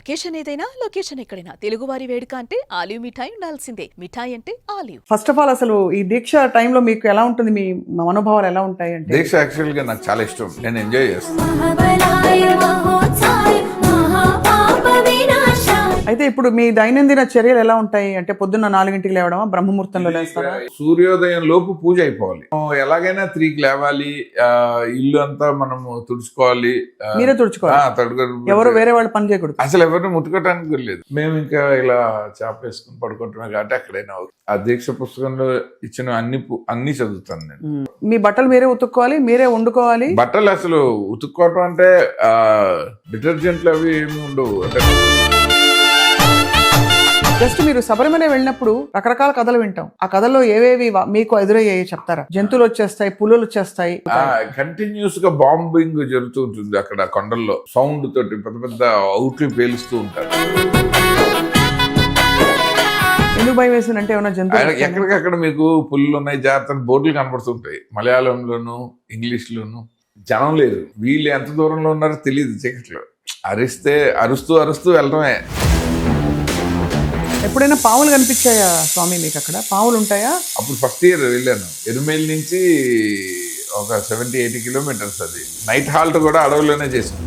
Occasion ఏదైనా location ఎక్కడైనా తెలుగువారి వేడుక అంటే ఆలివ్ మిఠాయి ఉండాల్సిందే. మిఠాయి అంటే ఆలివ్. ఫస్ట్ ఆఫ్ ఆల్ అసలు ఈ దీక్ష టైంలో మీకు ఎలా ఉంటుంది, మీ మనోభావాలు ఎలా ఉంటాయి అంటే? దీక్ష యాక్చువల్ గా నాకు చాలా ఇష్టం, నేను ఎంజాయ్ చేస్తాను. అయితే ఇప్పుడు మీ దైనందిన చర్యలు ఎలా ఉంటాయి అంటే, పొద్దున్న 4 లేవడమా, బ్రహ్మముహూర్తంలో లేస్తారా? సూర్యోదయం లోపు పూజ అయిపోవాలి. ఎలాగైనా 3కి లేవాలి, ఇల్లు అంతా మనము తుడుచుకోవాలి. మీరే తుడుచుకోవాలి, ఎవరు వేరే వాళ్ళు పని చేయకూడదు. అసలు ఎవరిని ముట్టుకోవటానికి లేదు. మేము ఇంకా ఇలా చాపేసుకుని పడుకుంటున్నాం కాబట్టి ఎక్కడైనా ఆ దీక్ష పుస్తకంలో ఇచ్చిన అన్ని చదువుతాను నేను. మీ బట్టలు మీరే ఉతుక్కోవాలి, మీరే వండుకోవాలి. బట్టలు అసలు ఉతుక్కోవటం అంటే డిటర్జెంట్లు అవి ఏమి ఉండవు. అంటే జస్ట్ మీరు శబరిమల వెళ్ళినప్పుడు రకరకాల కథలు వింటాం. ఆ కథల్లో ఏవేవి మీకు ఎదురయ్యాయి చెప్తారా? జంతువులు వచ్చేస్తాయి, పులులు వచ్చేస్తాయి, కంటిన్యూస్ గా బాంబింగ్ జరుగుతూ ఉంటుంది అక్కడ కొండల్లో. సౌండ్ తోటి పెద్ద పెద్ద అవుట్లు పేలుస్తూ ఉంటారు. ఎందుకు భయం వేసిందంటే ఏమైనా జంతువులు ఎక్కడికక్కడ మీకు పుల్లు ఉన్నాయి, జాగ్రత్త బోర్డులు కనబడుతుంటాయి. మలయాళంలోను, ఇంగ్లీష్ లోను. జనం లేదు, వీళ్ళు ఎంత దూరంలో ఉన్నారో తెలియదు. చీకట్లో అరుస్తూ వెళ్ళడమే. ఎప్పుడైనా పాములు కనిపించాయా స్వామి మీకు అక్కడ? పాములు ఉంటాయా? అప్పుడు ఫస్ట్ ఇయర్ వెళ్ళాను. ఎరుమేలి నుంచి ఒక 70-80 కిలోమీటర్స్. అది నైట్ హాల్ట్ కూడా అడవుల్లోనే చేసాం.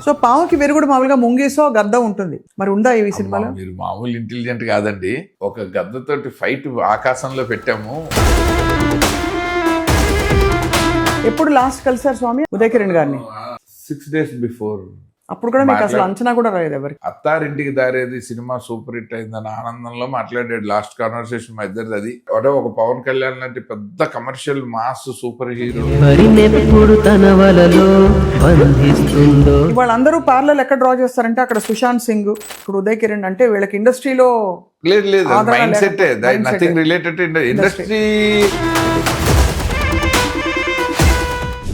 సో పాముకి వెరుగుడు మామూలుగా ముంగీసో గద్ద ఉంటుంది, మరి ఉందా ఈ సినిమాలో? మీరు మామూలు ఇంటెలిజెంట్ కాదండి. ఒక గద్దతోటి ఫైట్ ఆకాశంలో పెట్టాము. ఎప్పుడు లాస్ట్ కలిసారు స్వామి ఉదయకిరణ్ గారిని? 6 days బిఫోర్. అప్పుడు కూడా మీకు అసలు అంచనా కూడా రాలేదు ఎవరికి? Attarintiki Daredi cinema super hit అయిందని ఆనందంలో మాట్లాడాడు. లాస్ట్ కాన్వర్సేషన్ మా ఇద్దరిది అది. అంటే ఒక పవన్ కళ్యాణ్ లాంటి పెద్ద కమర్షియల్ మాస్ సూపర్ హీరో వాళ్ళందరూ పార్లర్ ఎక్కడ డ్రా చేస్తారంటే అక్కడ సుశాంత్ సింగ్, ఇప్పుడు ఉదయకిరణ్ అంటే వీళ్ళకి ఇండస్ట్రీలో లేదు mindset, nothing related industry.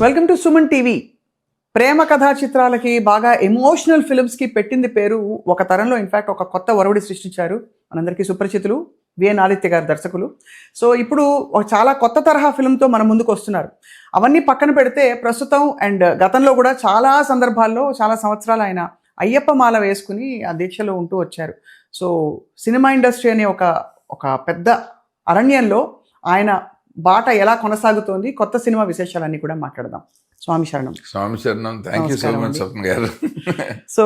Welcome to Suman TV. ప్రేమ కథా చిత్రాలకి, బాగా ఎమోషనల్ ఫిల్మ్స్కి పెట్టింది పేరు. ఒక తరంలో ఇన్ఫాక్ట్ ఒక కొత్త వరవడి సృష్టించారు మనందరికీ సుపరిచితులు విఎన్ ఆదిత్య గారు దర్శకులు. సో ఇప్పుడు ఒక చాలా కొత్త తరహా ఫిల్మ్తో మన ముందుకు వస్తున్నారు. అవన్నీ పక్కన పెడితే ప్రస్తుతం అండ్ గతంలో కూడా చాలా సందర్భాల్లో చాలా సంవత్సరాలు ఆయన అయ్యప్ప మాల వేసుకుని ఆ దీక్షలో ఉంటూ వచ్చారు. సో సినిమా ఇండస్ట్రీ అనే ఒక పెద్ద అరణ్యంలో ఆయన బాట ఎలా కొనసాగుతోంది, కొత్త సినిమా విశేషాలన్నీ కూడా మాట్లాడదాం. స్వామి శరణం. స్వామి శరణం. థ్యాంక్ యూ సో మచ్ స్వప్న గారు. సో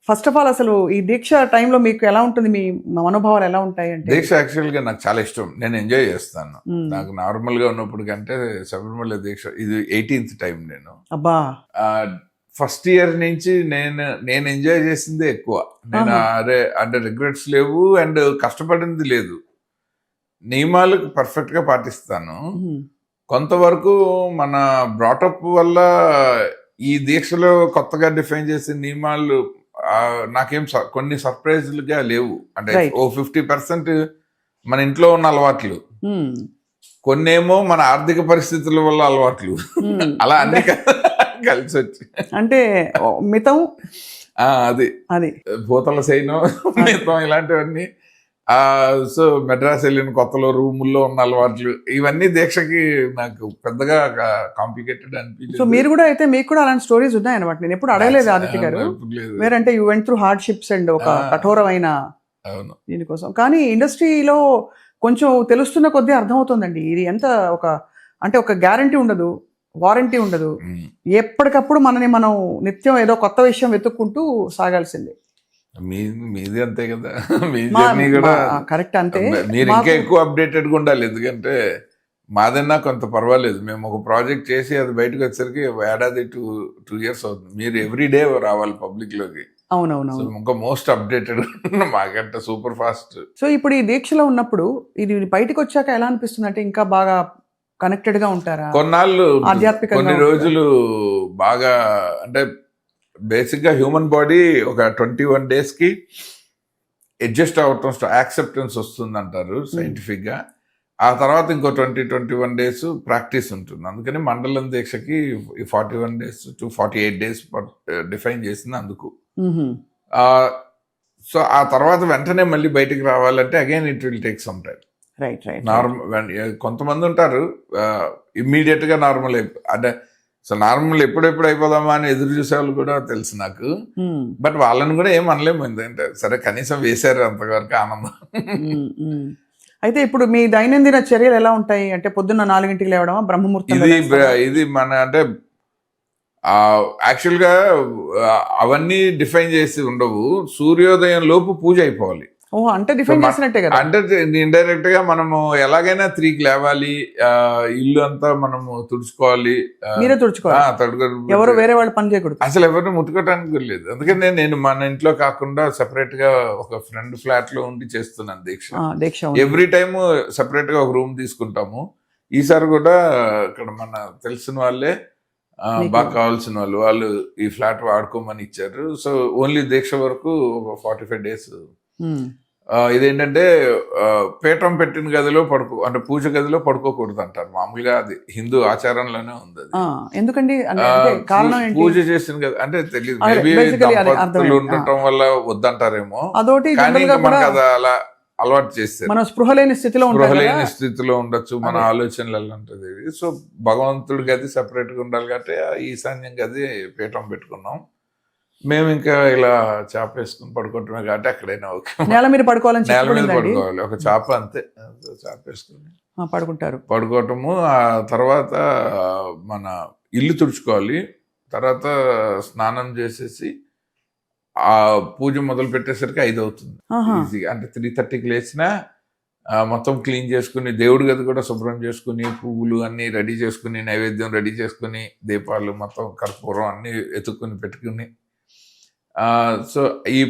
ఫస్ట్ ఆఫ్ ఆల్ అసలు ఈ దీక్ష టైంలో మీకు ఎలా ఉంటుంది, మీ మనోభావాలు ఎలా ఉంటాయి అంటే? దీక్ష యాక్చువల్ గా నాకు చాలా ఇష్టం, నేను ఎంజాయ్ చేస్తాను. నాకు నార్మల్ గా ఉన్నప్పుడు కంటే శబరిమల దీక్ష ఇది 18th టైం. నేను అబ్బా ఫస్ట్ ఇయర్ నుంచి నేను ఎంజాయ్ చేసిందే ఎక్కువ. నేను అంటే రిగ్రెట్స్ లేవు అండ్ కష్టపడింది లేదు. నియమాలు పర్ఫెక్ట్ గా పాటిస్తాను. కొంతవరకు మన బ్రాటప్ వల్ల ఈ దీక్షలో కొత్తగా డిఫైన్ చేసే నియమాలు నాకేం కొన్ని సర్ప్రైజ్లుగా లేవు. అంటే 50% మన ఇంట్లో ఉన్న అలవాట్లు, కొన్నేమో మన ఆర్థిక పరిస్థితుల వల్ల అలవాట్లు, అలా అన్ని కలిసి వచ్చి అంటే మితం అది భూతల సైనం మితం ఇలాంటివన్నీ. సో మెడ్రాస్ వెళ్ళిన కొత్తలో రూముల్లో ఉన్న అలవాట్లు ఇవన్నీ దీక్షకి నాకు పెద్దగా కాంప్లికేటెడ్ అనిపించింది. సో మీరు కూడా అయితే మీకు కూడా అలాంటి స్టోరీస్ ఉన్నాయన్నమాట. నేను ఎప్పుడు అడగలేదు ఆదిత్య గారు. వేరంటే you went through hardships and ఒక కఠోరమైన దీనికోసం. కానీ ఇండస్ట్రీలో కొంచెం తెలుస్తున్న కొద్దీ అర్థమవుతుందండి, ఇది ఎంత ఒక గ్యారంటీ ఉండదు, వారంటీ ఉండదు. ఎప్పటికప్పుడు మనం నిత్యం ఏదో కొత్త విషయం వెతుక్కుంటూ సాగాల్సిందే. మీది అంతే కదా, మీ జర్నీ కూడా కరెక్ట్. అంతే, మీరు ఇంకా ఎక్కువ అప్డేటెడ్ గా ఉండాలి. ఎందుకంటే మాదన్నా కొంత పర్వాలేదు. మేము ఒక ప్రాజెక్ట్ చేసి అది బయటకు వచ్చేసరికి ఏడాది 2 years అవుతుంది. మీరు ఎవ్రీ డే రావాలి పబ్లిక్ లోకి. అవునవును, ఇంకా మోస్ట్ అప్డేటెడ్ మాకంటే సూపర్ ఫాస్ట్. సో ఇప్పుడు ఈ దీక్షలో ఉన్నప్పుడు ఇది బయటకు వచ్చాక ఎలా అనిపిస్తుంది అంటే, ఇంకా బాగా కనెక్టెడ్ గా ఉంటారా? కొన్నాళ్ళు ఆధ్యాత్మిక కొన్ని రోజులు బాగా అంటే బేసిక్ గా హ్యూమన్ బాడీ ఒక 21 days కి అడ్జస్ట్ అవటం, యాక్సెప్టెన్స్ వస్తుంది అంటారు సైంటిఫిక్ గా. ఆ తర్వాత ఇంకో 20-21 days ప్రాక్టీస్ ఉంటుంది. అందుకని మండలం దీక్షకి 41 days to 48 days డిఫైన్ చేసింది అందుకు. సో ఆ తర్వాత వెంటనే మళ్ళీ బయటికి రావాలంటే again it will take some time. Right right. Normal కొంతమంది ఉంటారు ఇమ్మీడియట్ గా నార్మల్ అంటే సో నార్మల్ ఎప్పుడెప్పుడు అయిపోదామా అని ఎదురు చూసే వాళ్ళు కూడా తెలుసు నాకు. బట్ వాళ్ళని కూడా ఏం అనలేము, ఎందుకంటే సరే కనీసం వేశారు, అంతవరకు ఆనందం. అయితే ఇప్పుడు మీ దైనందిన చర్యలు ఎలా ఉంటాయి అంటే పొద్దున్న 4 లేవడమా, బ్రహ్మముహూర్తం? ఇది మన అంటే యాక్చువల్గా అవన్నీ డిఫైన్ చేసి ఉండవు. సూర్యోదయం లోపు పూజ అయిపోవాలి. ఓహో, అంటే డిఫైన్ చేసినట్టే కదా. అంటే ఇండైరెక్ట్ గా మనము ఎలాగైనా 3కి లేవాలి, ఇల్లు అంతా మనము తుడుచుకోవాలి. మీరే తుడుచుకోవాలి, ఎవరు వేరే వాళ్ళు పని చేయకూడదు, అసలు ఎవరిని ముట్టుకోవటానికి లేదు. అందుకని నేను మన ఇంట్లో కాకుండా సెపరేట్ గా ఒక ఫ్రెండ్ ఫ్లాట్ లో ఉండి చేస్తున్నాను దీక్ష. ఎవ్రీ టైమ్ సెపరేట్ గా ఒక రూమ్ తీసుకుంటాము. ఈసారి కూడా ఇక్కడ మన తెలిసిన వాళ్ళే బాగా కావాల్సిన వాళ్ళు ఈ ఫ్లాట్ వాడుకోమని ఇచ్చారు. సో ఓన్లీ దీక్ష వరకు ఒక 45 days. ఇదేంటంటే పీఠం పెట్టిన గదిలో అంటే పూజ గదిలో పడుకోకూడదు అంటారు మామూలుగా. అది హిందూ ఆచారంలోనే ఉంది. ఎందుకండి, పూజ చేసిన గది అంటే తెలియదు, దంపతులు ఉండటం వల్ల వద్దంటారేమో. కానీ మనకు అది అలా అలవాటు చేస్తారు. మన స్పృహలేని స్థితిలో ఉండొచ్చు, మన ఆలోచనలు అలాంటిది. సో భగవంతుడి గది సెపరేట్ గా ఉండాలి కాబట్టి ఈశాన్యం గది పీఠం పెట్టుకున్నాం. మేము ఇంకా ఇలా చాప వేసుకుని పడుకుంటున్నాం కాబట్టి అక్కడైనా ఓకే. నేల మీద పడుకోవాలని, నేల మీద పడుకోవాలి, ఒక చాప అంతే, చాప వేసుకుని పడుకోవటము. ఆ తర్వాత మన ఇల్లు తుడుచుకోవాలి, తర్వాత స్నానం చేసేసి ఆ పూజ మొదలు పెట్టేసరికి 5 అవుతుంది ఈజీగా. అంటే 3:30కి లేచినా మొత్తం క్లీన్ చేసుకుని, దేవుడి గది కూడా శుభ్రం చేసుకుని, పువ్వులు అన్నీ రెడీ చేసుకుని, నైవేద్యం రెడీ చేసుకుని, దీపాలు మొత్తం కర్పూరం అన్నీ ఎత్తుక్కుని పెట్టుకుని, సో ఈ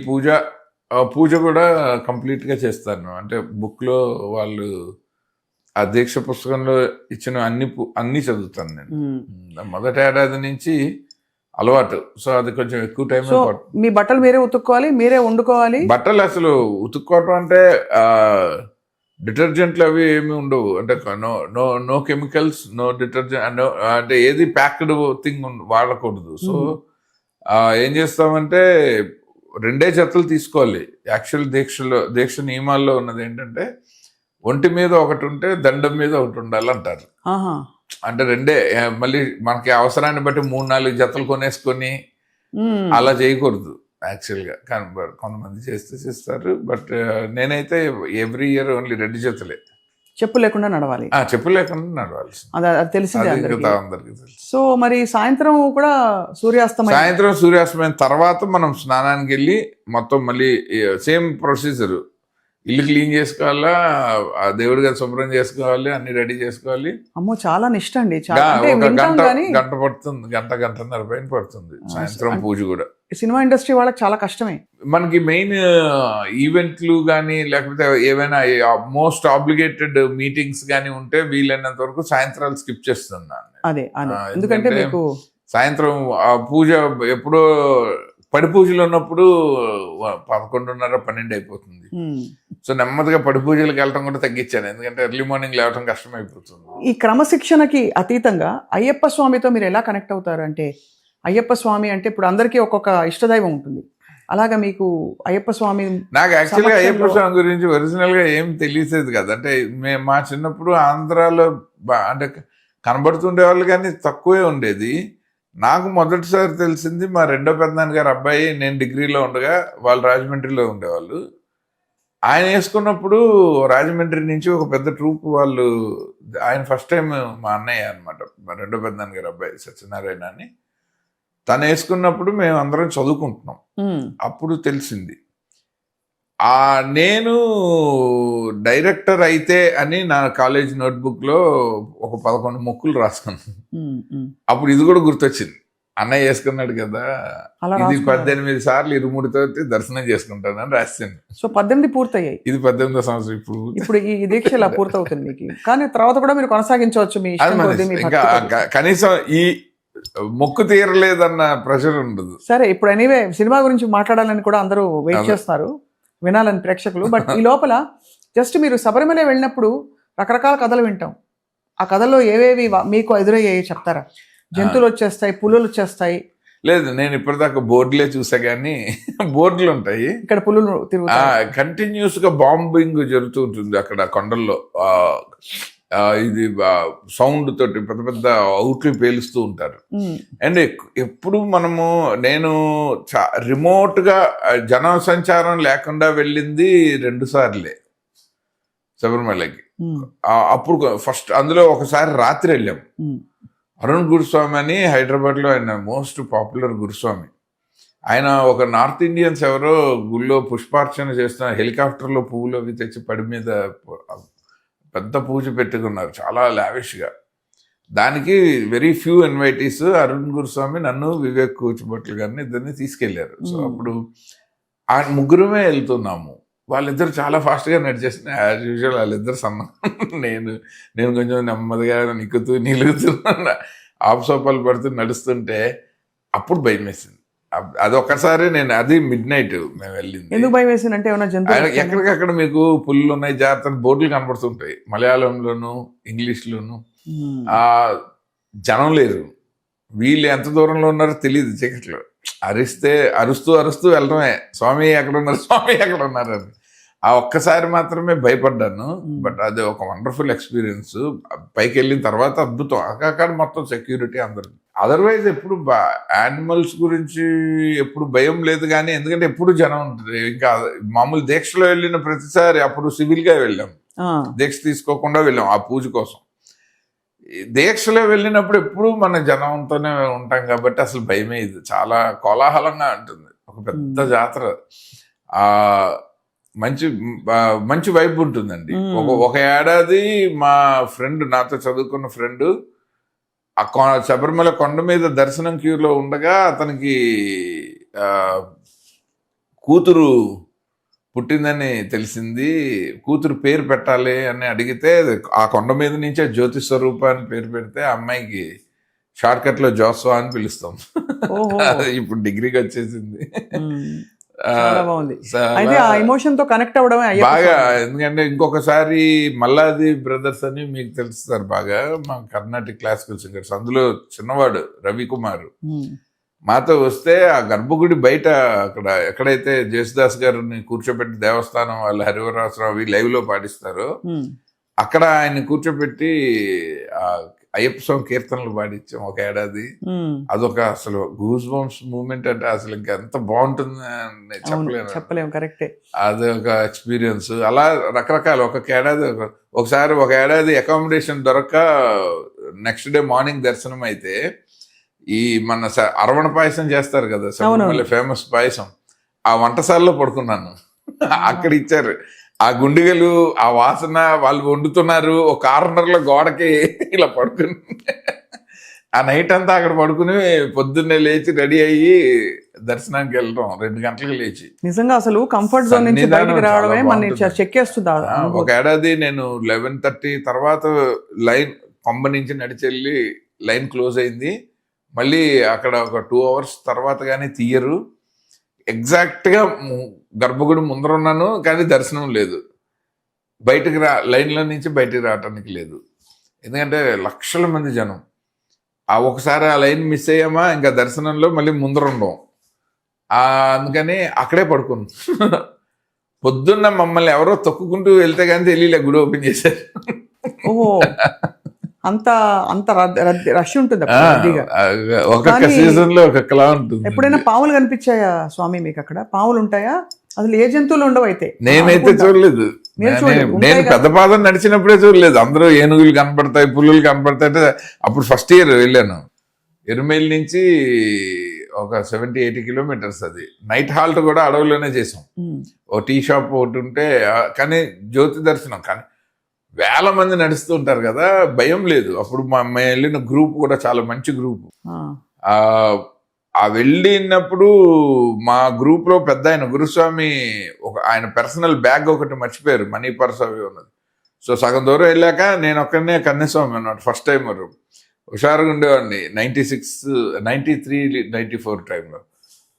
పూజ కూడా కంప్లీట్గా చేస్తాను. అంటే బుక్లో వాళ్ళు ఆ దీక్ష పుస్తకంలో ఇచ్చిన అన్ని చదువుతాను నేను. మొదటి ఏడాది నుంచి అలవాటు. సో అది కొంచెం ఎక్కువ టైం. మీ బట్టలు మీరే ఉతుక్కోవాలి, మీరే వండుకోవాలి. బట్టలు అసలు ఉతుక్కోవటం అంటే డిటర్జెంట్లు అవి ఏమి ఉండవు. అంటే నో కెమికల్స్, నో డిటర్జెంట్, అంటే ఏది ప్యాక్డ్ థింగ్ వాడకూడదు. సో ఏం చేస్తామంటే 2 జతలు తీసుకోవాలి. యాక్చువల్ దీక్ష నియమాల్లో ఉన్నది ఏంటంటే ఒంటి మీద ఒకటి ఉంటే దండం మీద ఒకటి ఉండాలి అంటారు. అంటే 2 మళ్ళీ మనకి అవసరాన్ని బట్టి 3-4 జతలు కొనేసుకొని అలా చేయకూడదు యాక్చువల్గా. కానీ కొంతమంది చేస్తారు. బట్ నేనైతే ఎవ్రీ ఇయర్ ఓన్లీ 2 జతలే. చెప్పు లేకుండా నడవాలి. చెప్పు లేకుండా నడవాలి, అది తెలిసిందే అందరికీ తెలుసు. సో మరి సాయంత్రం కూడా సూర్యాస్తమయం తర్వాత మనం స్నానానికి వెళ్ళి మొత్తం మళ్ళీ సేమ్ ప్రొసీజర్, ఇల్లు క్లీన్ చేసుకోవాలా, దేవుడి గారు శుభ్రం చేసుకోవాలి, అన్ని రెడీ చేసుకోవాలి. అమ్మో, చాలా నిష్ట అండి. ఒక గంట పడుతుంది, గంటన్నర పైన పడుతుంది సాయంత్రం పూజ కూడా. సినిమా ఇండస్ట్రీ వాళ్ళకి చాలా కష్టమే. మనకి మెయిన్ ఈవెంట్లు కానీ లేకపోతే ఏవైనా మోస్ట్ ఆబ్లిగేటెడ్ మీటింగ్స్ కానీ ఉంటే వీలైనంత వరకు సాయంత్రాలు స్కిప్ చేస్తున్నాను. అదే ఎందుకంటే మీకు సాయంత్రం పూజ ఎప్పుడో పడి పూజలు ఉన్నప్పుడు 11:30-12 అయిపోతుంది. సో నెమ్మదిగా పడి పూజలకు వెళ్ళటం కూడా తగ్గించాను, ఎందుకంటే ఎర్లీ మార్నింగ్ లేవటం కష్టం అయిపోతుంది. ఈ క్రమశిక్షణకి అతీతంగా అయ్యప్ప స్వామితో మీరు ఎలా కనెక్ట్ అవుతారు? అంటే అయ్యప్ప స్వామి అంటే ఇప్పుడు అందరికీ ఒక్కొక్క ఇష్టదైవం ఉంటుంది. అలాగా మీకు అయ్యప్ప స్వామి? నాకు యాక్చువల్గా అయ్యప్ప స్వామి గురించి ఒరిజినల్ గా ఏం తెలిసేది కదా. అంటే మా చిన్నప్పుడు ఆంధ్రాలో అంటే కనబడుతుండే వాళ్ళు కానీ తక్కువే ఉండేది. నాకు మొదటిసారి తెలిసింది మా రెండో పెద్దనాన్నగారు అబ్బాయి, నేను డిగ్రీలో ఉండగా వాళ్ళు రాజమండ్రిలో ఉండేవాళ్ళు. ఆయన వేసుకున్నప్పుడు రాజమండ్రి నుంచి ఒక పెద్ద ట్రూప్ వాళ్ళు, ఆయన ఫస్ట్ టైం మా అన్నయ్య అనమాట, మా రెండో పెద్దనాన్నగారు అబ్బాయి సత్యనారాయణ అని, తను వేసుకున్నప్పుడు మేము అందరం చదువుకుంటున్నాం. అప్పుడు తెలిసింది. నేను డైరెక్టర్ అయితే అని నా కాలేజ్ నోట్బుక్లో ఒక 11 మొక్కులు రాసుకున్నాను. అప్పుడు ఇది కూడా గుర్తొచ్చింది, అన్నయ్య వేసుకున్నాడు కదా, ఇది 18 సార్లు 23 దర్శనం చేసుకుంటానని రాశాను. సో 18 పూర్తయ్యాయి. ఇది 18వ సంవత్సరం. ఇప్పుడు ఈ దీక్ష ఇలా పూర్తవుతుంది మీకు, కానీ తర్వాత కూడా మీరు కొనసాగించవచ్చు మీ ఇంకా కనీసం ఈ మొక్కు తీరలేదన్న ప్రెషర్ ఉండదు. సరే, ఇప్పుడు ఎనీవే సినిమా గురించి మాట్లాడాలని కూడా అందరూ వెయిట్ చేస్తున్నారు, వినాలని ప్రేక్షకులు. బట్ ఈ లోపల జస్ట్ మీరు శబరిమల వెళ్ళినప్పుడు రకరకాల కథలు వింటాం. ఆ కథల్లో ఏవేవి మీకు ఎదురయ్యాయి చెప్తారా? జంతువులు వచ్చేస్తాయి, పులులు వచ్చేస్తాయి. లేదు, నేను ఇప్పటిదాకా బోర్డులే చూసా, కానీ బోర్డులు ఉంటాయి, ఇక్కడ పులులు తిరుగుతాయి. కంటిన్యూస్ గా బాంబింగ్ జరుగుతూ ఉంటుంది అక్కడ కొండల్లో. ఇది సౌండ్ తోటి పెద్ద పెద్ద అవుట్లు పేలుస్తూ ఉంటారు. అండ్ ఎప్పుడు నేను రిమోట్గా జన సంచారం లేకుండా వెళ్ళింది 2 సార్లే శబరిమలకి. అప్పుడు ఫస్ట్ అందులో ఒకసారి రాత్రి వెళ్ళాం. అరుణ్ గురుస్వామి అని హైదరాబాద్లో ఆయన మోస్ట్ పాపులర్ గురుస్వామి. ఆయన ఒక నార్త్ ఇండియన్స్ ఎవరో గుళ్ళో పుష్పార్చన చేస్తున్న హెలికాప్టర్లో పువ్వులు అవి తెచ్చి పడి మీద పెద్ద పూజ పెట్టుకున్నారు చాలా లావిష్గా. దానికి వెరీ ఫ్యూ ఇన్వైటీస్. అరుణ్ గురుస్వామి, నన్ను, వివేక్ కూచిభొట్ల గారిని ఇద్దరిని తీసుకెళ్లారు. సో అప్పుడు ఆ ముగ్గురమే వెళ్తున్నాము. వాళ్ళిద్దరు చాలా ఫాస్ట్గా నడిచేసిన యాజ్ యూజువల్. వాళ్ళిద్దరు సన్న, నేను కొంచెం నెమ్మదిగా నిలుగుతున్నా ఆప్సోపాలు పడుతూ నడుస్తుంటే అప్పుడు భయం వేసింది. అది ఒక్కసారి అది మిడ్ నైట్ మేము వెళ్ళింది. ఎందుకు భయం వేసింది అంటే ఏమైనా జంతువులు ఎక్కడికక్కడ మీకు పుల్లు ఉన్నాయి, జాగ్రత్త బోర్డులు కనపడుతుంటాయి మలయాళంలోను ఇంగ్లీష్లోను. ఆ జనం లేరు, వీళ్ళు ఎంత దూరంలో ఉన్నారో తెలియదు. చీకట్లో అరుస్తూ వెళ్ళడమే, స్వామి ఎక్కడ ఉన్నారు, స్వామి ఎక్కడ ఉన్నారు అని. ఆ ఒక్కసారి మాత్రమే భయపడ్డాను. బట్ అది ఒక వండర్ఫుల్ ఎక్స్పీరియన్స్. పైకి వెళ్ళిన తర్వాత అద్భుతం. అక్కడ మొత్తం సెక్యూరిటీ అందరు. అదర్వైజ్ ఎప్పుడు యానిమల్స్ గురించి ఎప్పుడు భయం లేదు. కానీ ఎందుకంటే ఎప్పుడు జనం ఉంటుంది. ఇంకా మామూలు దీక్షలో వెళ్ళిన ప్రతిసారి అప్పుడు సివిల్గా వెళ్ళాం, దీక్ష తీసుకోకుండా వెళ్ళాం ఆ పూజ కోసం. దీక్షలో వెళ్ళినప్పుడు ఎప్పుడు మన జనంతోనే ఉంటాం కాబట్టి అసలు భయమే. ఇది చాలా కోలాహలంగా ఉంటుంది, ఒక పెద్ద జాతర. మంచి వైబ్ ఉంటుందండి. ఒక ఏడాది మా ఫ్రెండ్, నాతో చదువుకున్న ఫ్రెండ్, ఆ శబరిమల కొండ మీద దర్శనం క్యూలో ఉండగా అతనికి కూతురు పుట్టిందని తెలిసింది. కూతురు పేరు పెట్టాలి అని అడిగితే ఆ కొండ మీద నుంచే జ్యోతి స్వరూప అని పేరు పెడితే ఆ అమ్మాయికి షార్ట్ కట్ లో జోస్వా అని పిలుస్తాం. ఇప్పుడు డిగ్రీకి వచ్చేసింది. ఎమోషన్ తో కనెక్ట్ అవ్వడమే బాగా. ఎందుకంటే ఇంకొకసారి మల్లాది బ్రదర్స్ అని మీకు తెలుస్తారు బాగా, మా కర్ణాటిక్ క్లాసికల్ సింగర్స్. అందులో చిన్నవాడు రవికుమార్ మాతో వస్తే ఆ గర్భగుడి బయట అక్కడ ఎక్కడైతే జేసుదాస్ గారిని కూర్చోబెట్టి దేవస్థానం వాళ్ళు హరివరాసరావు లైవ్ లో పాడిస్తారో అక్కడ ఆయన్ని కూర్చోబెట్టి ఆ అయ్యప్ప స్వామి కీర్తనలు పాడించాం ఒక ఏడాది. అదొక అసలు గూస్ బంప్స్ మూమెంట్. అంటే అసలు ఇంకా ఎంత బాగుంటుంది చెప్పలేము. కరెక్టే. అది ఒక ఎక్స్పీరియన్స్. అలా రకరకాల ఒక ఏడాది. ఒకసారి ఒక ఏడాది అకామిడేషన్ దొరక్క నెక్స్ట్ డే మార్నింగ్ దర్శనం అయితే ఈ మన అరవణ పాయసం చేస్తారు కదా, మళ్ళీ ఫేమస్ పాయసం, ఆ వంటశాలలో పడుకున్నాను. అక్కడ ఇచ్చారు ఆ గుండిగలు, ఆ వాసన, వాళ్ళు వండుతున్నారు. ఒక కార్నర్లో గోడకి ఇలా పడుకుని ఆ నైట్ అంతా అక్కడ పడుకుని పొద్దున్నే లేచి రెడీ అయ్యి దర్శనానికి వెళ్ళడం 2 గంటలకు లేచి. నిజంగా అసలు కంఫర్ట్ జోన్ నుంచి బయటికి రావడమే మన చెక్కేస్తుంది. ఒక ఏడాది నేను 11:30 తర్వాత లైన్ పంబ నుంచి నడిచెళ్ళి లైన్ క్లోజ్ అయింది. మళ్ళీ అక్కడ ఒక 2 hours తర్వాత కానీ తీయరు. ఎగ్జాక్ట్గా గర్భగుడి ముందర ఉన్నాను కానీ దర్శనం లేదు. బయటకు లైన్లో నుంచి బయటకు రావటానికి లేదు. ఎందుకంటే లక్షల మంది జనం. ఒకసారి ఆ లైన్ మిస్ అయ్యామా ఇంకా దర్శనంలో మళ్ళీ ముందర ఉండం. అందుకని అక్కడే పడుకున్నాం. పొద్దున్న మమ్మల్ని ఎవరో తొక్కుకుంటూ వెళ్తే కానీ తెలియలే గుడి ఓపెన్ చేశారు. ఓహో, అంత రష్ ఉంటుంది. ఒక్కొక్క సీజన్ లో ఒక్కొక్కలా ఉంటుంది. ఎప్పుడైనా పాములు కనిపించాయా స్వామి మీకు అక్కడ? పాములు ఉంటాయా? అసలు ఏ జంతువులు ఉండవు అయితే? నేనైతే చూడలేదు. నేను పెద్ద పాదం నడిచినప్పుడే చూడలేదు. అందరూ ఏనుగులు కనపడతాయి, పులులు కనపడతాయి. అంటే అప్పుడు ఫస్ట్ ఇయర్ వెళ్ళాను. ఎరుమేలి నుంచి ఒక 70-80 కిలోమీటర్స్. అది నైట్ హాల్ట్ కూడా అడవుల్లోనే చేసాం. ఓ టీ షాప్ ఒకటి ఉంటే, కానీ జ్యోతి దర్శనం. కానీ వేల మంది నడుస్తూ ఉంటారు కదా, భయం లేదు. అప్పుడు మేము వెళ్ళిన గ్రూప్ కూడా చాలా మంచి గ్రూప్. వెళ్ళినప్పుడు మా గ్రూప్ లో పెద్ద ఆయన గురుస్వామి ఆయన పర్సనల్ బ్యాగ్ ఒకటి మర్చిపోయారు, మనీ పర్స్ అవి ఉన్నది. సో సగం దూరం వెళ్ళాక నేను ఒక్కడనే కన్యస్వామి అన్నమాట, ఫస్ట్ టైం హుషారుగా ఉండేవాడిని. 96, 93, 94 టైంలో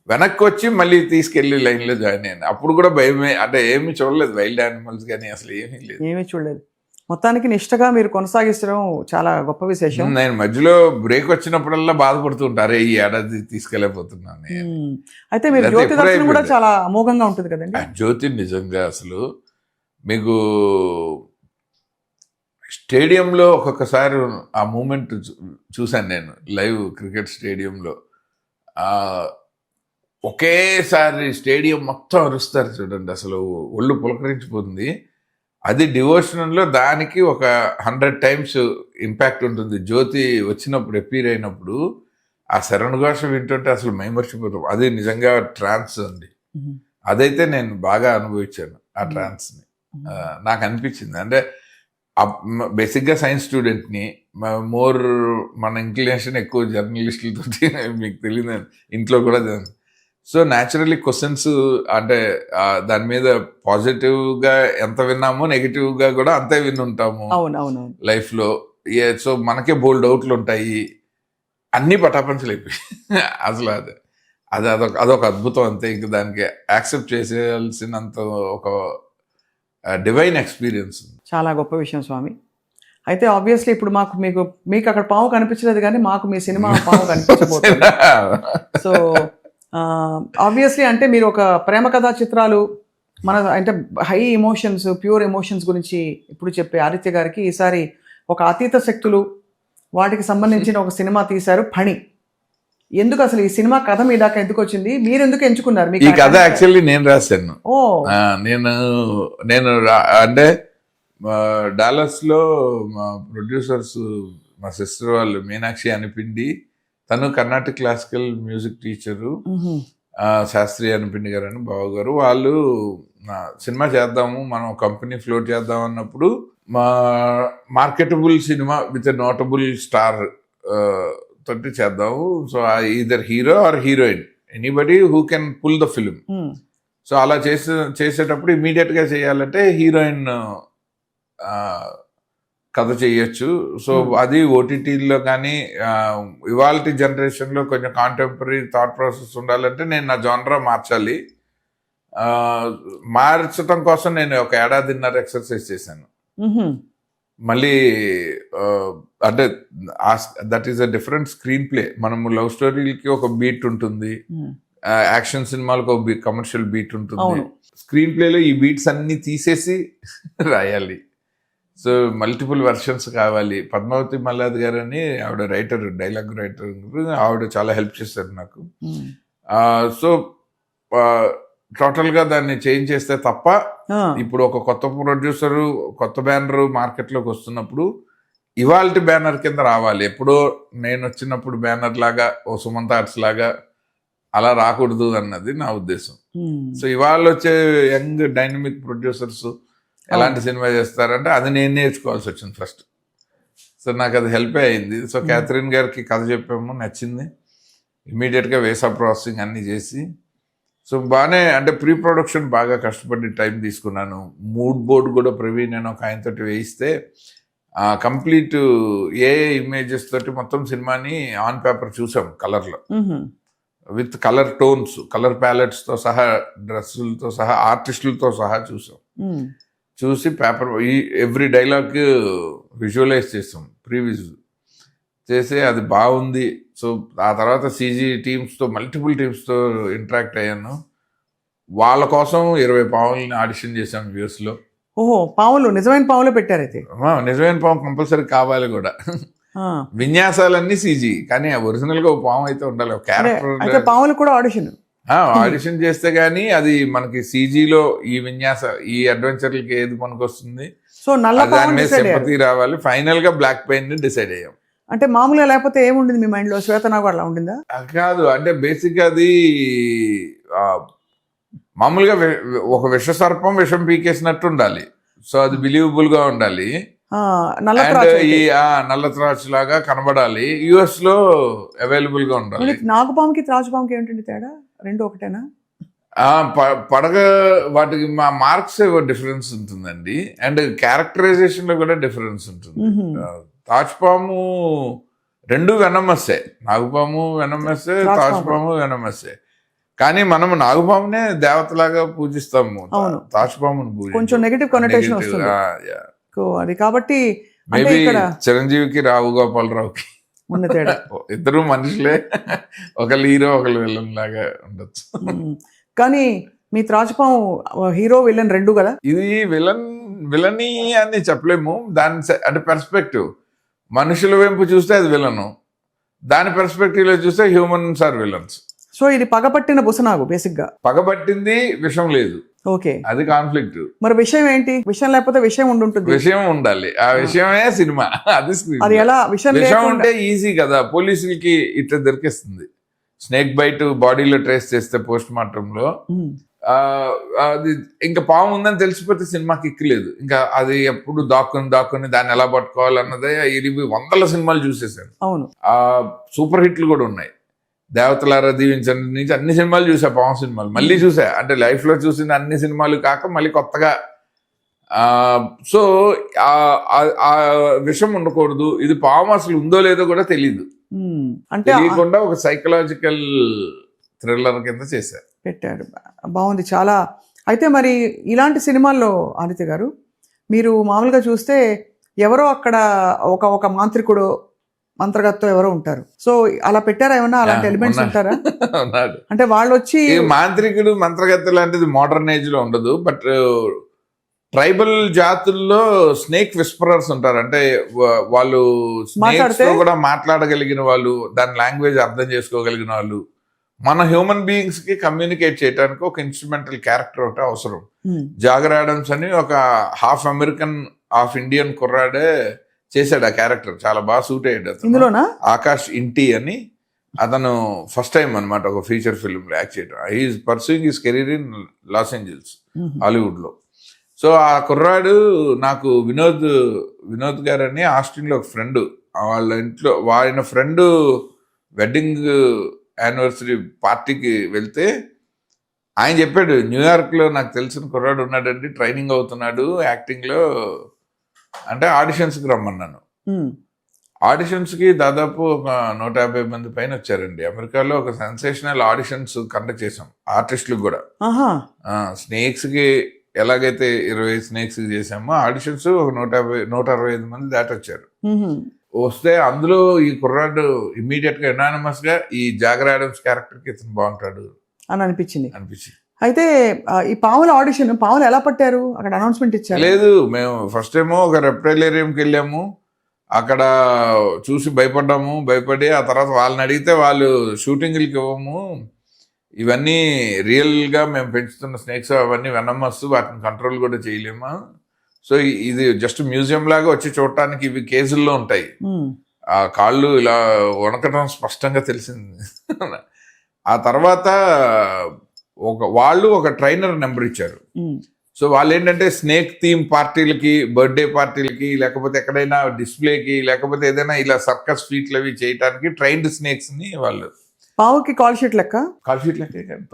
వెనక్కి వచ్చి మళ్ళీ తీసుకెళ్లి లైన్లో జాయిన్ అయ్యాను. అప్పుడు కూడా భయమే, అంటే ఏమి చూడలేదు, వైల్డ్ యానిమల్స్ కానీ అసలు ఏమీ చూడలేదు. మొత్తానికి నిష్టగా మీరు కొనసాగిస్తడం చాలా గొప్ప విశేషం. నేను మధ్యలో బ్రేక్ వచ్చినప్పుడల్లా బాధపడుతుంటారే ఈ ఏడాది తీసుకెళ్ళకపోతున్నాను. అయితే మీరు జ్యోతి దర్శనం కూడా చాలా అమోఘంగా ఉంటుంది కదండి? జ్యోతి నిజంగా అసలు మీకు స్టేడియంలో ఒక్కొక్కసారి ఆ మూమెంట్ చూశాను నేను లైవ్ క్రికెట్ స్టేడియంలో. ఒకేసారి స్టేడియం మొత్తం అరుస్తారు చూడండి, అసలు ఒళ్ళు పులకరించిపోతుంది. అది డివోషనల్లో దానికి ఒక 100 టైమ్స్ ఇంపాక్ట్ ఉంటుంది. జ్యోతి వచ్చినప్పుడు అపీర్ అయినప్పుడు ఆ శరణ్ ఘోష వింటుంటే అసలు మైమర్చిపోతాం. అది నిజంగా ట్రాన్స్ అండి. అదైతే నేను బాగా అనుభవించాను ఆ ట్రాన్స్ని. నాకు అనిపించింది అంటే బేసిక్గా సైన్స్ స్టూడెంట్ని, మోర్ మన ఇంక్లినేషన్ ఎక్కువ జర్నలిస్టులతో మీకు తెలియదు, ఇంట్లో కూడా. సో న్యాచురల్లీ క్వశ్చన్స్ అంటే దాని మీద పాజిటివ్గా ఎంత విన్నామో నెగిటివ్గా కూడా అంతే వినుంటాము లైఫ్లో. సో మనకే బోల్డ్ డౌట్లు ఉంటాయి, అన్నీ పటాపంచలు అయిపోయి అసలు అదొక అద్భుతం అంతే. ఇంక దానికి యాక్సెప్ట్ చేసేయాల్సినంత ఒక డివైన్ ఎక్స్పీరియన్స్. చాలా గొప్ప విషయం స్వామి. అయితే ఆబ్వియస్లీ ఇప్పుడు మీకు అక్కడ పాము కనిపించలేదు, కానీ మాకు మీ సినిమా పాము కనిపించబోతుంది. సో ఆబ్వియస్లీ అంటే మీరు ఒక ప్రేమ కథా చిత్రాలు అంటే హై ఎమోషన్స్, ప్యూర్ ఎమోషన్స్ గురించి ఇప్పుడు చెప్పే ఆదిత్య గారికి ఈసారి ఒక అతీత శక్తులు వాటికి సంబంధించిన ఒక సినిమా తీశారు, ఫణి. ఎందుకు అసలు ఈ సినిమా కథ మీ దాకా ఎందుకు వచ్చింది, మీరు ఎందుకు ఎంచుకున్నారు? ఈ కథ యాక్చువల్లీ నేను రాశాను. నేను అంటే డాలస్ లో మా ప్రొడ్యూసర్స్, మా సిస్టర్ వాళ్ళు మీనాక్షి అనిపిండి, తను Karnataka classical music teacher, Shastri అనిపిండి గారు అని బావగారు, వాళ్ళు సినిమా చేద్దాము, మనం కంపెనీ ఫ్లోట్ చేద్దాం అన్నప్పుడు మా మార్కెటబుల్ సినిమా విత్ నోటబుల్ స్టార్ తోటి చేద్దాము. So either hero or heroine, anybody who can pull the film. So అలా చేసేటప్పుడు ఇమీడియట్గా చేయాలంటే హీరోయిన్ కథ చేయొచ్చు. సో అది ఓటీటీలో కానీ ఇవాల్టి జనరేషన్లో కొంచెం కాంటెంపరీ థాట్ ప్రాసెస్ ఉండాలంటే నేను నా జానరా మార్చాలి. మార్చడం కోసం నేను ఒక ఏడాదిన్నర ఎక్సర్సైజ్ చేశాను. మళ్ళీ అంటే that is a different screen play. మనము లవ్ స్టోరీలకి ఒక బీట్ ఉంటుంది, యాక్షన్ సినిమాలకు ఒక కమర్షియల్ బీట్ ఉంటుంది. స్క్రీన్ ప్లేలో ఈ బీట్స్ అన్ని తీసేసి రాయాలి. సో మల్టిపుల్ వెర్షన్స్ కావాలి. పద్మావతి మల్లాద్ గారు అని ఆవిడ రైటర్, డైలాగ్ రైటర్, ఆవిడ చాలా హెల్ప్ చేశారు నాకు. సో టోటల్గా దాన్ని చేంజ్ చేస్తే తప్ప ఇప్పుడు ఒక కొత్త ప్రొడ్యూసరు, కొత్త బ్యానరు మార్కెట్లోకి వస్తున్నప్పుడు ఇవాల్టి బ్యానర్ కింద రావాలి. ఎప్పుడో నేను వచ్చినప్పుడు బ్యానర్ లాగా, ఓ సుమంత్ ఆర్ట్స్ లాగా అలా రాకూడదు అన్నది నా ఉద్దేశం. సో ఇవాళ వచ్చే యంగ్ డైనమిక్ ప్రొడ్యూసర్స్ ఎలాంటి సినిమా చేస్తారంటే అది నేను నేర్చుకోవాల్సి వచ్చింది ఫస్ట్. సో నాకు అది హెల్ప్ అయింది. సో క్యాథరిన్ గారికి కథ చెప్పాము, నచ్చింది. ఇమీడియట్గా వేసా ప్రాసెసింగ్ అన్నీ చేసి, సో బాగానే అంటే ప్రీ ప్రొడక్షన్ బాగా కష్టపడి టైం తీసుకున్నాను. మూడ్ బోర్డ్ కూడా ప్రవీణ్ నేను ఒక ఆయనతోటి వేయిస్తే కంప్లీట్ ఏ ఇమేజెస్ తోటి మొత్తం సినిమాని ఆన్ పేపర్ చూసాం కలర్లో, విత్ కలర్ టోన్స్, కలర్ ప్యాలెట్స్తో సహా, డ్రెస్సులతో సహా, ఆర్టిస్టులతో సహా చూసాం. చూసి పేపర్ ఎవ్రీ డైలాగ్ విజువలైజ్ చేస్తాం, ప్రీవిజువల్ చేసి అది బాగుంది. సో ఆ తర్వాత సీజీ టీమ్స్తో, మల్టిపుల్ టీమ్స్తో ఇంటరాక్ట్ అయ్యాను. వాళ్ళ కోసం 20 పావులని ఆడిషన్ చేశాను వ్యూస్లో. ఓహో, పావులు నిజమైన పావులు పెట్టారైతే? నిజమైన పాము కంపల్సరీ కావాలి కూడా. విన్యాసాలన్నీ సీజీ, కానీ ఒరిజినల్ గా ఒక పాము అయితే ఉండాలి, ఒక క్యారెక్టర్. పావులు కూడా ఆడిషన్ చేస్తే గానీ అది మనకి సీజీలో ఈ విన్యాస, ఈ అడ్వెంచర్లకి ఏది మనకు వస్తుంది, సో దాని మీద సింపతి రావాలి. ఫైనల్ గా బ్లాక్ పెయిన్ ని డిసైడ్ అయ్యాం. అంటే మామూలుగా లేకపోతే ఏముండింది మీ మైండ్ లో? శ్వేతనాగు అలా ఉండిందా? కాదు, అంటే బేసిక్ అది మామూలుగా ఒక విష సర్పం విషం పీకేసినట్టు ఉండాలి. సో అది బిలీవబుల్ గా ఉండాలి. ఈ నల్ల త్రాచు లాగా కనబడాలి. యుఎస్ లో అవైలబుల్ గా ఉండాలి. నాగుపాముకి త్రాచుపాముకి ఏంటండి తేడా? రెండు ఒకటేనా? పడగ వాటికి మా మార్క్స్ డిఫరెన్స్ ఉంటుందండి, అండ్ క్యారెక్టరైజేషన్ లో కూడా డిఫరెన్స్ ఉంటుంది. తాచుపాము రెండు వెనమస్సే, నాగుపాము వెనమస్సే, తాచుపాము వెనమస్సే. కానీ మనం నాగుపామునే దేవతలాగా పూజిస్తాము, తాచుపాముని కొంచెం నెగటివ్ కనెక్షన్ వస్తుంది అది. కాబట్టి మేబీ చిరంజీవికి రావు గోపాలరావుకి ఉన్న తేడా, ఇద్దరు మనుషులే, ఒకళ్ళు హీరో ఒకళ్ళు విలన్ లాగా ఉండొచ్చు. కానీ మీ త్రాచుపాము హీరో విలన్ రెండు కదా? ఇది విలన్ విలని అని చెప్పలేము. అంటే పర్స్పెక్టివ్, మనుషుల వైపు చూస్తే అది విలను, దాని పర్స్పెక్టివ్ లో చూస్తే హ్యూమన్స్ ఆర్ విలన్స్. సో ఇది పగపట్టిన బుసనాగు బేసిక్ గా. పగబట్టింది, విషం లేదు, ఓకే, అది కాన్ఫ్లిక్ట్. మరి విషయం ఏంటి? విషయం లేకపోతే విషయం ఉండుంటుంది. విషయం ఉండాలి, ఆ విషయమే సినిమా, అది స్క్రీన్. అది ఎలా విషయం విషయం ఉంటే ఈజీ కదా, పోలీసులకి ఇట్లా దొరికేస్తుంది. స్నేక్ బైట్ బాడీలో ట్రేస్ చేస్తే పోస్ట్ మార్టం లో అది ఇంకా పాము ఉందని తెలిసిపోతే సినిమాకి ఎక్కలేదు. ఇంకా అది ఎప్పుడు దాక్కుని దాన్ని ఎలా పట్టుకోవాలన్నదే ఇది 100 సినిమాలు చూసేసాను. అవును, సూపర్ హిట్లు కూడా ఉన్నాయి. దేవతలారా దీవించండి నుంచి అన్ని సినిమాలు చూసా, పాము సినిమాలు మళ్ళీ చూసా. అంటే లైఫ్ లో చూసిన అన్ని సినిమాలు కాక మళ్ళీ కొత్తగా. సో ఆ విషయం ఉండకూడదు. ఇది పాము అసలు ఉందో లేదో కూడా తెలీదు, అంటే తెలియకుండా ఒక సైకలాజికల్ థ్రిల్లర్ కింద చేశారు, పెట్టాడు. బాగుంది చాలా. అయితే మరి ఇలాంటి సినిమాల్లో ఆదిత్య గారు మీరు మామూలుగా చూస్తే ఎవరో అక్కడ ఒక మాంత్రికుడు మంత్రగత్తో ఎవరో ఉంటారు. సో అలా పెట్టారా ఏమన్నా? అలాంటి ఎలిమెంట్స్ ఉంటారా? ఉన్నాడు. అంటే వాళ్ళు వచ్చి మాంత్రికుడు మంత్రగత్త లాంటిది మోడర్న్ ఏజ్ లో ఉండదు. బట్ ట్రైబల్ జాతుల్లో స్నేక్ విస్పరర్స్ ఉంటారు. అంటే వాళ్ళు స్నేక్స్ తో కూడా మాట్లాడగలిగిన వాళ్ళు, దాని లాంగ్వేజ్ అర్థం చేసుకోగలిగిన వాళ్ళు. మన హ్యూమన్ బీయింగ్స్ కి కమ్యూనికేట్ చేయడానికి ఒక ఇన్స్ట్రుమెంటల్ క్యారెక్టర్ ఒకటి అవసరం. జాగర్ ఆడమ్స్ అని ఒక హాఫ్ అమెరికన్ హాఫ్ ఇండియన్ కుర్రాడే చేశాడు ఆ క్యారెక్టర్, చాలా బాగా సూట్ అయ్యాడు అతను. ఆకాష్ ఇంటి అని అతను ఫస్ట్ టైం అనమాట ఒక ఫీచర్ ఫిల్మ్ లో యాక్ట్ చేయడం. He's pursuing his career in Los Angeles, Hollywood లో. సో ఆ కుర్రాడు నాకు వినోద్ గారు అని ఆస్టిన్ లో ఒక ఫ్రెండ్, వాళ్ళ ఇంట్లో ఆయన ఫ్రెండ్ వెడ్డింగ్ యానివర్సరీ పార్టీకి వెళ్తే ఆయన చెప్పాడు, న్యూయార్క్ లో నాకు తెలిసిన కుర్రాడు ఉన్నాడండి, ట్రైనింగ్ అవుతున్నాడు యాక్టింగ్ లో అంటే ఆడిషన్స్కి రమ్మన్నాను. ఆడిషన్స్కి దాదాపు ఒక 150 మంది పైన వచ్చారండి. అమెరికాలో ఒక సెన్సేషనల్ ఆడిషన్స్ కండక్ట్ చేసాం ఆర్టిస్టులకు కూడా. స్నేక్స్కి ఎలాగైతే 20 స్నేక్స్ చేసామో ఆడిషన్స్ ఒక 165 మంది దాటి వచ్చారు. వస్తే అందులో ఈ కుర్రాడు ఇమ్మీడియట్ గా యునానిమస్ గా ఈ జాగర్ ఆడమ్స్ క్యారెక్టర్ కి ఇతను బాగుంటాడు అని అనిపించింది. అయితే ఈ పాముల ఆడిషన్, పాములు ఎలా పట్టారు? అక్కడ అనౌన్స్మెంట్ ఇచ్చారు? లేదు, మేము ఫస్ట్ ఏమో ఒక రెప్టైలేరియంకి వెళ్ళాము, అక్కడ చూసి భయపడి ఆ తర్వాత వాళ్ళని అడిగితే వాళ్ళు షూటింగ్లకి ఇవ్వము, ఇవన్నీ రియల్ గా మేము పెంచుతున్న స్నేక్స్, అవన్నీ వెనమస్, వాటిని కంట్రోల్ కూడా చేయలేమా, సో ఇది జస్ట్ మ్యూజియం లాగా వచ్చి చూడటానికి ఇవి కేజుల్లో ఉంటాయి, ఆ కాళ్ళు ఇలా వణకటం స్పష్టంగా తెలిసింది. ఆ తర్వాత వాళ్ళు ఒక ట్రైనర్ నెంబర్ ఇచ్చారు. సో వాళ్ళు ఏంటంటే స్నేక్ థీమ్ పార్టీలకి, బర్త్డే పార్టీలకి, లేకపోతే ఎక్కడైనా డిస్ప్లేకి, లేకపోతే ఏదైనా ఇలా సర్కస్ ఫీట్లు అవి చేయడానికి ట్రైన్డ్ స్నేక్స్ ని వాళ్ళు. పావుకి కాల్ షీట్ లెక్క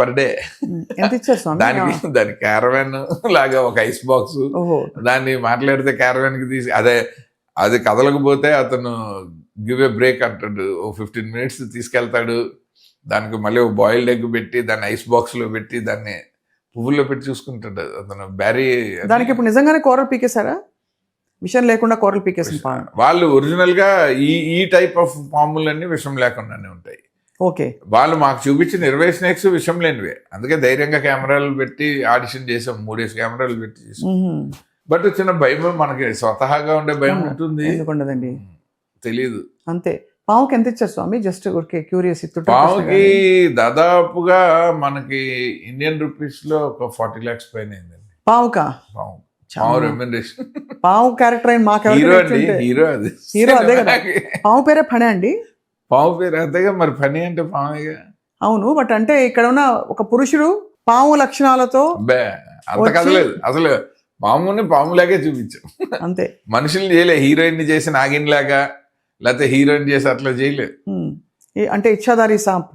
పర్ డే ఎంత ఇచ్చారు? దాని క్యారవాన్ లాగా ఒక ఐస్ బాక్స్, దాన్ని మాట్లాడితే క్యారవాన్ కి తీసి అది కదలకపోతే అతను గివ్ ఏ బ్రేక్ అంటాడు, 15 minutes తీసుకెళ్తాడు. దానికి మళ్ళీ ఒక బాయిల్డ్ ఎగ్ పెట్టి దాన్ని ఐస్ బాక్స్ లో పెట్టి దాన్ని పువ్వుల్లో పెట్టి చూసుకుంటాడు అతను. బ్యారీ దానికి ఇప్పుడు నిజంగానే కూరలు పీకేశారా? విషయం లేకుండా కూరలు పీకేసిన వాళ్ళు ఒరిజినల్ గా ఈ టైప్ ఆఫ్ పాములన్నీ విషం లేకుండానే ఉంటాయి. ఓకే, వాళ్ళు మాకు చూపించిన 20 స్నేక్స్ విషం లేనివే, అందుకే ధైర్యంగా కెమెరాలు పెట్టి ఆడిషన్ చేసాం, 3 కెమెరాలు పెట్టి చేసాం. బట్ చిన్న భయం, మనకి స్వతహాగా ఉండే భయం ఉంటుంది, ఎందుకుండదండి, తెలీదు అంతే. పావుకి ఎంత ఇచ్చారు స్వామి? Just curious. పావుకి దాదాపుగా మనకి ఇండియన్ రూపీస్ లో ఒక 40 lakhs పైన అయిందండి. పావుకా? పావు రెమ్యునరేషన్. పావు క్యారెక్టర్ అయిన మాకు హీరో అండి, హీరో అదే కదా. పావు పేరే ఫణి అండి? పావు పేరు అంతేగా, మరి ఫణి అంటే పావుగా. అవును, బట్ అంటే ఇక్కడ ఉన్న ఒక పురుషుడు పాము లక్షణాలతో అంత కదలేదు, అసలు పాములాగే చూపించాం అంతే. మనుషులు చేయలే, హీరోయిన్ ని చేసి నాగిన్ లాగా, లేకపోతే హీరోయిన్ చేసి అట్లా చేయలేదు. అంటే ఇచ్చాదారి సాంప్,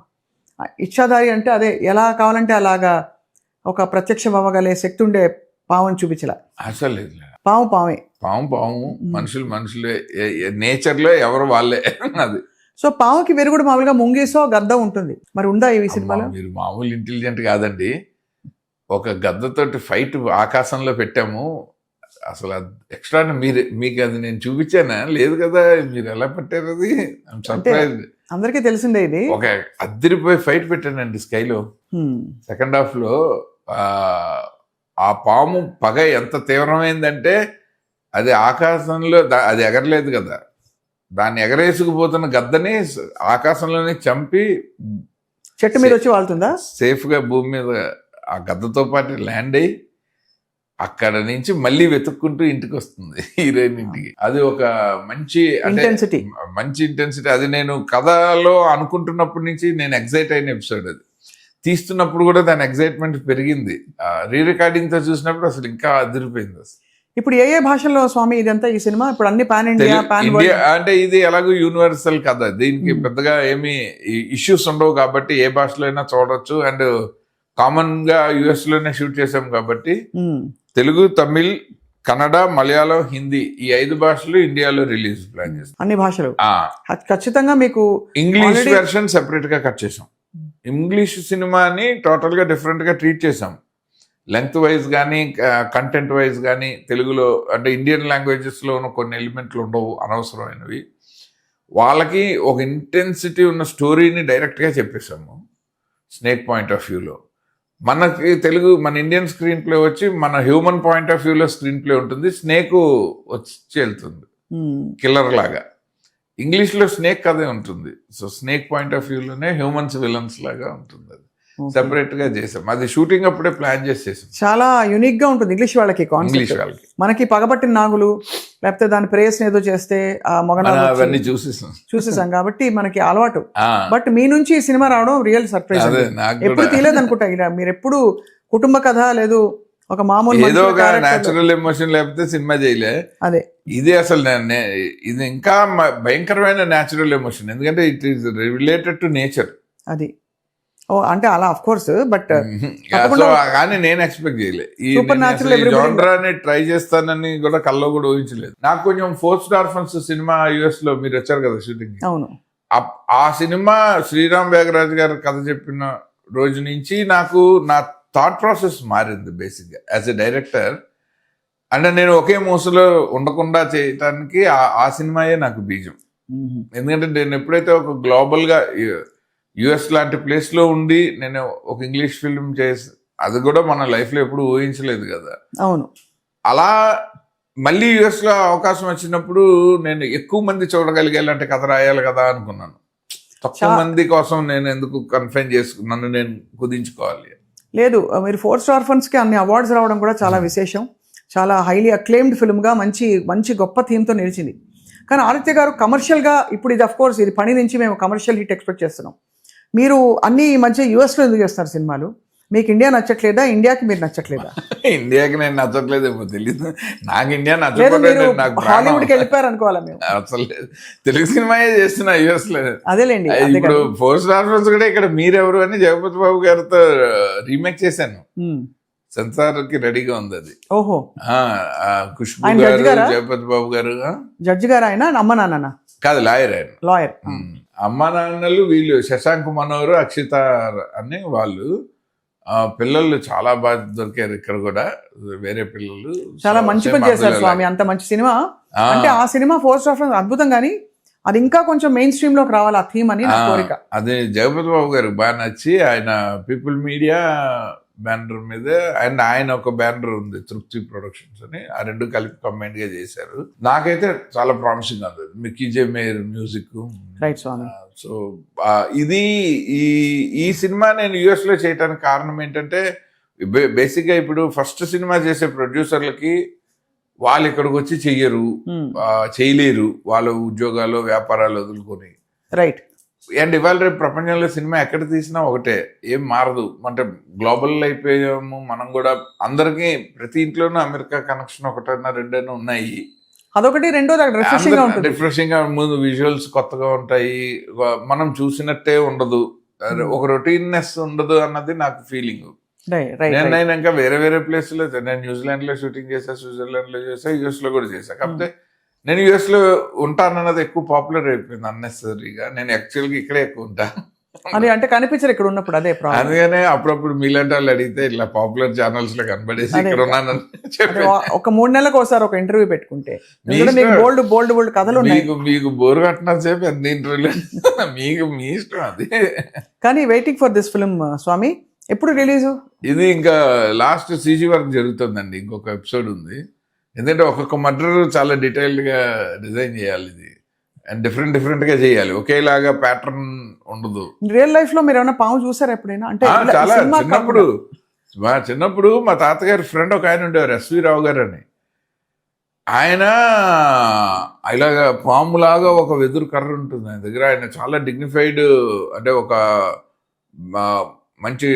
ఇచ్చాదారి అంటే అదే ఎలా కావాలంటే అలాగా ఒక ప్రత్యక్షం అవ్వగలే శక్తి ఉండే పావుని చూపించలే అసలు. పామే, పాము మనుషులే, నేచర్ లో ఎవరు వాళ్ళే అది. సో పావుకి వెరుగుడు మామూలుగా ముంగేసో గద్ద ఉంటుంది, మరి ఉందా ఈ సినిమాలో? మీరు మామూలు ఇంటెలిజెంట్ కాదండి, ఒక గద్దతోటి ఫైట్ ఆకాశంలో పెట్టాము, అసలు ఎక్స్ట్రా. మీకు అది నేను చూపించానా? లేదు కదా, మీరు ఎలా పెట్టారు అది? సర్ప్రైజ్. అందరికీ తెలిసిందే ఇది. ఒక అద్దరిపోయి ఫైట్ పెట్టానండి స్కైలో. సెకండ్ హాఫ్ లో ఆ పాము పగ ఎంత తీవ్రమైందంటే అది ఆకాశంలో అది ఎగరలేదు కదా, దాన్ని ఎగరేసుకుపోతున్న గద్దని ఆకాశంలోనే చంపి చెట్టు మీద వచ్చి వాళ్తుందా? సేఫ్గా భూమి మీద ఆ గద్దతో పాటు ల్యాండ్ అయ్యి అక్కడ నుంచి మళ్ళీ వెతుక్కుంటూ ఇంటికి వస్తుంది హీరోయిన్ ఇంటికి. అది ఒక మంచి ఇంటెన్సిటీ, మంచి ఇంటెన్సిటీ. అది నేను కథలో అనుకుంటున్నప్పటి నుంచి నేను ఎగ్జైట్ అయిన ఎపిసోడ్. అది తీస్తున్నప్పుడు కూడా దాని ఎగ్జైట్మెంట్ పెరిగింది. రీ రికార్డింగ్ తో చూసినప్పుడు అసలు ఇంకా అదిరిపోయింది అసలు. ఇప్పుడు ఏ భాషల్లో స్వామి ఇదంతా ఈ సినిమా? ఇప్పుడు అన్ని పాన్ ఇండియా, పాన్ ఇండియా అంటే ఇది ఎలాగో యూనివర్సల్ కథ, దీనికి పెద్దగా ఏమి ఇష్యూస్ ఉండవు కాబట్టి ఏ భాషలో అయినా చూడొచ్చు. అండ్ కామన్ గా యుఎస్ లోనే షూట్ చేసాం కాబట్టి తెలుగు, తమిళ్, కన్నడ, మలయాళం, హిందీ ఈ 5 భాషలు ఇండియాలో రిలీజ్ ప్లాన్ చేస్తాం. అన్ని భాషలు ఖచ్చితంగా మీకు. ఇంగ్లీష్ వెర్షన్ సెపరేట్ గా కట్ చేసాం. ఇంగ్లీష్ సినిమాని టోటల్ గా డిఫరెంట్ గా ట్రీట్ చేసాం. లెంగ్త్ వైజ్ కానీ కంటెంట్ వైజ్ కానీ తెలుగులో అంటే ఇండియన్ లాంగ్వేజెస్ లో ఉన్న కొన్ని ఎలిమెంట్లు ఉండవు అనవసరమైనవి. వాళ్ళకి ఒక ఇంటెన్సిటీ ఉన్న స్టోరీని డైరెక్ట్ గా చెప్పేశాము స్నేక్ పాయింట్ ఆఫ్ వ్యూలో. మనకి తెలుగు మన ఇండియన్ స్క్రీన్ ప్లే వచ్చి మన హ్యూమన్ పాయింట్ ఆఫ్ వ్యూలో స్క్రీన్ ప్లే ఉంటుంది. స్నేక్ వచ్చి వెళ్తుంది కిల్లర్ లాగా. ఇంగ్లీష్లో స్నేక్ కథే ఉంటుంది. సో స్నేక్ పాయింట్ ఆఫ్ వ్యూలోనే హ్యూమన్స్ విలన్స్ లాగా ఉంటుంది. అది సెపరేట్ గా చేసాం. అది షూటింగ్ అప్పుడే ప్లాన్ చేసేసాం. చాలా యూనిక్ గా ఉంటుంది ఇంగ్లీష్ వాళ్ళకి ఇంగ్లీష్ వాళ్ళకి. మనకి పగబట్టిన నాగులు లేకపోతే దాని ప్రేయస్ ఏదో చేస్తే ఆ అవన్నీ చూసేసాం కాబట్టి మనకి అలవాటు. బట్ మీ నుంచి ఈ సినిమా రావడం రియల్ సర్ప్రైజ్. ఎప్పుడు తీయలేదు అనుకుంటా ఇలా. మీరు ఎప్పుడు కుటుంబ కథ లేదు, ఒక మామూలు ఏదో ఒక న్యాచురల్ ఎమోషన్ లేకపోతే సినిమా చేయలే. అదే ఇది అసలు ఇది ఇంకా భయంకరమైన న్యాచురల్ ఎమోషన్, ఎందుకంటే it is related to nature. అది అంటే అలా ఆఫ్ కోర్స్, బట్ కానీ నేను ఎక్స్పెక్ట్ చేయలేదు ఈ జానరాని ట్రై చేస్తానని కూడా కల్లో కూడా ఊహించలేదు. నాకు కొంచెం 4 స్టార్ ఫన్స్ సినిమా యుఎస్ లో మీరు వచ్చారు కదా షూటింగ్. అవును, ఆ సినిమా శ్రీరామ్ వేగరాజు గారు కథ చెప్పిన రోజు నుంచి నాకు నా థాట్ ప్రాసెస్ మారింది బేసిక్ గా యాజ్ ఎ డైరెక్టర్. అంటే నేను ఒకే మూసలో ఉండకుండా చేయటానికి ఆ సినిమాయే నాకు బీజం. ఎందుకంటే నేను ఎప్పుడైతే ఒక గ్లోబల్ గా యుఎస్ లాంటి ప్లేస్ లో ఉండి నేను ఒక ఇంగ్లీష్ ఫిల్మ్ చేసి, అది కూడా మన లైఫ్ లో ఎప్పుడు ఊహించలేదు కదా. అవును, అలా మళ్ళీ యుఎస్ లో అవకాశం వచ్చినప్పుడు నేను ఎక్కువ మంది చూడగలిగేలాంటి కథ రాయాలి కదా అనుకున్నాను. తక్కువ మంది కోసం నేను ఎందుకు కన్ఫైన్ చేసుకున్నాను, నేను కుదించుకోవాలి. లేదు, మీరు 4 స్టార్ ఫన్స్ కి అన్ని అవార్డ్స్ రావడం కూడా చాలా విశేషం. చాలా హైలీ అక్లెయిమ్డ్ ఫిల్మ్ గా మంచి మంచి గొప్ప థీమ్తో నిలిచింది. కానీ ఆదిత్య గారు కమర్షియల్ గా ఇప్పుడు ఇది అఫ్ కోర్స్ ఇది పని నుంచి మేము కమర్షియల్ హిట్ ఎక్స్పెక్ట్ చేస్తున్నాం. మీరు అన్ని ఈ మధ్య యుఎస్లో ఎందుకు చేస్తున్నారు సినిమాలు? మీకు ఇండియా నచ్చట్లేదా? ఇండియాకి మీరు నచ్చట్లేదా? ఇండియాకి నేను నచ్చట్లేదేమో తెలియదు. నాకు ఇండియా నచ్చట్లేదు. హాలీవుడ్కి వెళ్ళిపోయారు అనుకోవాలా మేము? అసలు తెలుగు సినిమాయే చేస్తున్నా యుఎస్ లో. అదేలేండి, ఇప్పుడు 4 స్టార్ ఫన్స్ కూడా ఇక్కడ మీరెవరు అని జగపతి బాబు గారితో రీమేక్ చేశాను. సెన్సార్ కి రెడీగా ఉంది అది. ఓహో, ఖుష్బు గారు, జగపతి బాబు గారు. జడ్జి గారు ఆయన అమ్మ నాన్న కాదు, లాయర్ ఆయన. లాయర్. అమ్మ నాన్నలు వీళ్ళు శశాంక్ మనోహర్, అక్షిత అని వాళ్ళు. పిల్లలు చాలా బాగా దొరికారు ఇక్కడ కూడా, వేరే పిల్లలు. చాలా మంచి పని చేశారు స్వామి, అంత మంచి సినిమా. అంటే ఆ సినిమా 4 స్టార్ ఫన్స్ అద్భుతం, కానీ అది ఇంకా కొంచెం మెయిన్ స్ట్రీమ్ లోకి రావాలి ఆ థీమ్ అని నా కోరిక. అది జగపతి బాబు గారికి బాగా నచ్చి ఆయన పీపుల్ మీడియా బ్యానర్ మీద అండ్ ఆయన ఒక బ్యానర్ ఉంది తృప్తి ప్రొడక్షన్స్ అని, ఆ 2 కలిపి కంబైన్ గా చేశారు. నాకైతే చాలా ప్రామిసింగ్ ఉంది. మిక్కీ జే మేయర్ మ్యూజిక్. రైట్ స్వామి. సో ఇది ఈ సినిమా నేను యుఎస్ లో చేయడానికి కారణం ఏంటంటే, బేసిక్ గా ఇప్పుడు ఫస్ట్ సినిమా చేసే ప్రొడ్యూసర్లకి వాళ్ళు ఇక్కడికి వచ్చి చేయలేరు, వాళ్ళ ఉద్యోగాలు వ్యాపారాలు వదులుకొని. రైట్. అండ్ ఇవాళ రేపు ప్రపంచంలో సినిమా ఎక్కడ తీసినా ఒకటే, ఏం మారదు. అంటే గ్లోబల్ అయిపోయాము మనం కూడా. అందరికీ ప్రతి ఇంట్లోనూ అమెరికా కనెక్షన్ 1-2 ఉన్నాయి. అదొకటి. రెండోది రిఫ్రెషింగ్ గా ముందు విజువల్స్ కొత్తగా ఉంటాయి, మనం చూసినట్టే ఉండదు, ఒక రొటీన్నెస్ ఉండదు అన్నది నాకు ఫీలింగ్. నేను ఇంకా వేరే వేరే ప్లేస్ లో, నేను న్యూజిలాండ్ లో షూటింగ్ చేసా, స్విట్జర్లాండ్ లో చేసా, యుఎస్ లో కూడా చేసా. కాకపోతే నేను యుఎస్ లో ఉంటానన్నది ఎక్కువ పాపులర్ అయిపోయింది అన్నెసరీగా. నేను యాక్చువల్గా ఇక్కడే ఎక్కువ ఉంటా. అది అంటే కనిపించరు ఇక్కడ ఉన్నప్పుడు, అదే ప్రాబ్లం. అందుకనే అప్పుడప్పుడు మీలాంటి వాళ్ళు అడిగితే ఇట్లా పాపులర్ ఛానల్స్ లో కనబడేసి ఇక్కడ ఉన్నానని చెప్పి ఒక 3 నెలలకు ఒకసారి ఒక ఇంటర్వ్యూ పెట్టుకుంటే బోల్డ్ కథలు మీకు బోర్ కట్టిన సేపు ఎంత ఇంటర్వ్యూలు, మీకు మీ ఇష్టం అది. కానీ వెయిటింగ్ ఫర్ దిస్ ఫిల్మ్ స్వామి. ఎప్పుడు రిలీజు? ఇది ఇంకా లాస్ట్ సీజీ వర్క్ జరుగుతుందండి, ఇంకొక ఎపిసోడ్ ఉంది. ఎందుకంటే ఒక్కొక్క మర్డర్ చాలా డీటెయిల్డ్గా డిజైన్ చేయాలి ఇది, అండ్ డిఫరెంట్గా చేయాలి, ఒకేలాగా ప్యాటర్న్ ఉండదు. రియల్ లైఫ్ లో మీరు ఏమైనా పాము చూసారా ఎప్పుడైనా? అంటే చాలా సినిమా చిన్నప్పుడు మా తాతగారి ఫ్రెండ్ ఒక ఆయన ఉండేవారు, ఎస్వి రావు గారు అని. ఆయన ఇలాగా పాములాగా ఒక వెదురు కర్ర ఉంటుంది ఆయన దగ్గర. ఆయన చాలా డిగ్నిఫైడ్, అంటే ఒక మంచి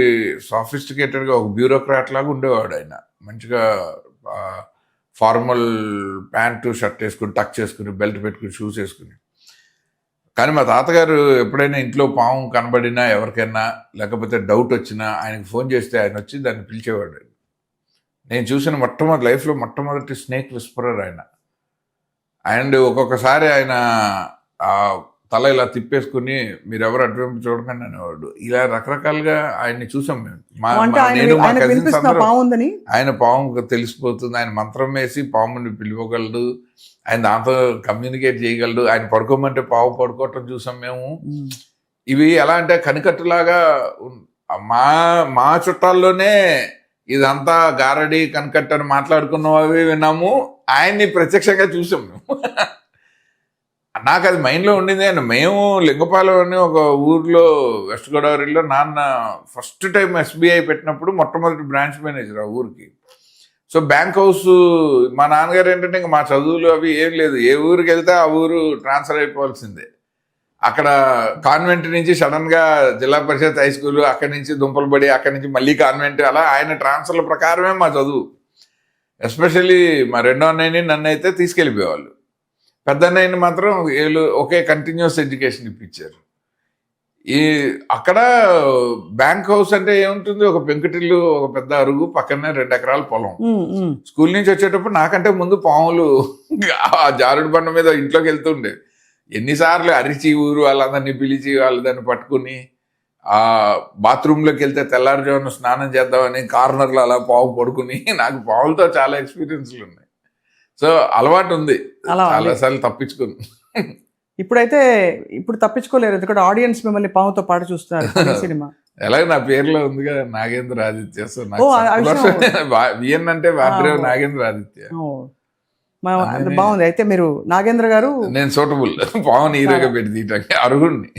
సాఫిస్టికేటెడ్గా ఒక బ్యూరోక్రాట్ లాగా ఉండేవాడు ఆయన. మంచిగా ఫార్మల్ ప్యాంటు షర్ట్ వేసుకుని, టక్ చేసుకుని, బెల్ట్ పెట్టుకుని, షూస్ వేసుకుని. కానీ మా తాతగారు ఎప్పుడైనా ఇంట్లో పాము కనబడినా, ఎవరికైనా లేకపోతే డౌట్ వచ్చినా ఆయనకు ఫోన్ చేస్తే ఆయన వచ్చి దాన్ని పిలిచేవాడు. నేను చూసిన లైఫ్లో మొట్టమొదటి స్నేక్ విస్పరర్ ఆయన. అండ్ ఒక్కొక్కసారి ఆయన తల ఇలా తిప్పేసుకుని మీరు ఎవరు అటువైపు చూడకండి అనేవాడు. ఇలా రకరకాలుగా ఆయన్ని చూసాం మేము. నేను మా కజిన్స్ అందరూ ఆయన పాము తెలిసిపోతుంది, ఆయన మంత్రం వేసి పాముని పిలువగలడు, ఆయన దాంతో కమ్యూనికేట్ చేయగలడు, ఆయన పడుకోమంటే పాము పడుకోవటం చూసాం మేము. ఇవి ఎలా అంటే కనికట్టులాగా మా చుట్టాల్లోనే ఇదంతా గారడి కనికట్టు అని మాట్లాడుకున్నవి విన్నాము, ఆయన్ని ప్రత్యక్షంగా చూసాం మేము. నాకు అది మైండ్లో ఉండింది. అండ్ మేము లింగపాలెం అని ఒక ఊర్లో వెస్ట్ గోదావరిలో నాన్న ఫస్ట్ టైం SBI పెట్టినప్పుడు మొట్టమొదటి బ్రాంచ్ మేనేజర్ ఆ ఊరికి. సో బ్యాంక్ హౌస్ మా నాన్నగారు ఏంటంటే ఇంకా మా చదువులు అవి ఏం లేదు, ఏ ఊరికి వెళ్తే ఆ ఊరు ట్రాన్స్ఫర్ అయిపోవాల్సిందే. అక్కడ కాన్వెంట్ నుంచి సడన్గా జిల్లా పరిషత్ హై స్కూల్, అక్కడి నుంచి దుంపలబడి, అక్కడి నుంచి మళ్ళీ కాన్వెంట్, అలా ఆయన ట్రాన్స్ఫర్ల ప్రకారమే మా చదువు. ఎస్పెషల్లీ మా రెండో అన్నయ్యని నన్ను అయితే తీసుకెళ్ళిపోయేవాళ్ళు, పెద్ద అన్నయ్యని మాత్రం ఒకే కంటిన్యూస్ ఎడ్యుకేషన్ ఇప్పించారు. అక్కడ బ్యాంక్ హౌస్ అంటే ఏముంటుంది, ఒక పెంకుటిల్లు, ఒక పెద్ద అరుగు, పక్కనే 2 ఎకరాల పొలం. స్కూల్ నుంచి వచ్చేటప్పుడు నాకంటే ముందు పాములు ఆ జారుడు బండ మీద ఇంట్లోకి వెళ్తుండే. ఎన్నిసార్లు అరిచి ఊరు వాళ్ళందరినీ పిలిచి వాళ్ళు దాన్ని పట్టుకుని ఆ బాత్రూంలోకి వెళ్తే తెల్లారుజామున స్నానం చేద్దామని కార్నర్లో అలా పాము పడుకుని, నాకు పాములతో చాలా ఎక్స్పీరియన్స్లు ఉన్నాయి. సో అలవాటు ఉంది, చాలాసార్లు తప్పించుకుని. ఇప్పుడు తప్పించుకోలేరు, ఎందుకంటే ఆడియన్స్ మిమ్మల్ని పాముతో పాటు చూస్తున్నారు సినిమా. ఎలాగ నా పేరులో ఉందిగా నాగేంద్ర ఆదిత్య. సో విఎన్ అంటే వాద్రేవ్ నాగేంద్ర ఆదిత్య. బాగుంది. అయితే మీరు నాగేంద్ర గారు, నేను సూటబుల్ పావుని హీరోగా పెట్టి తీయటానికి అర్హుణ్ణి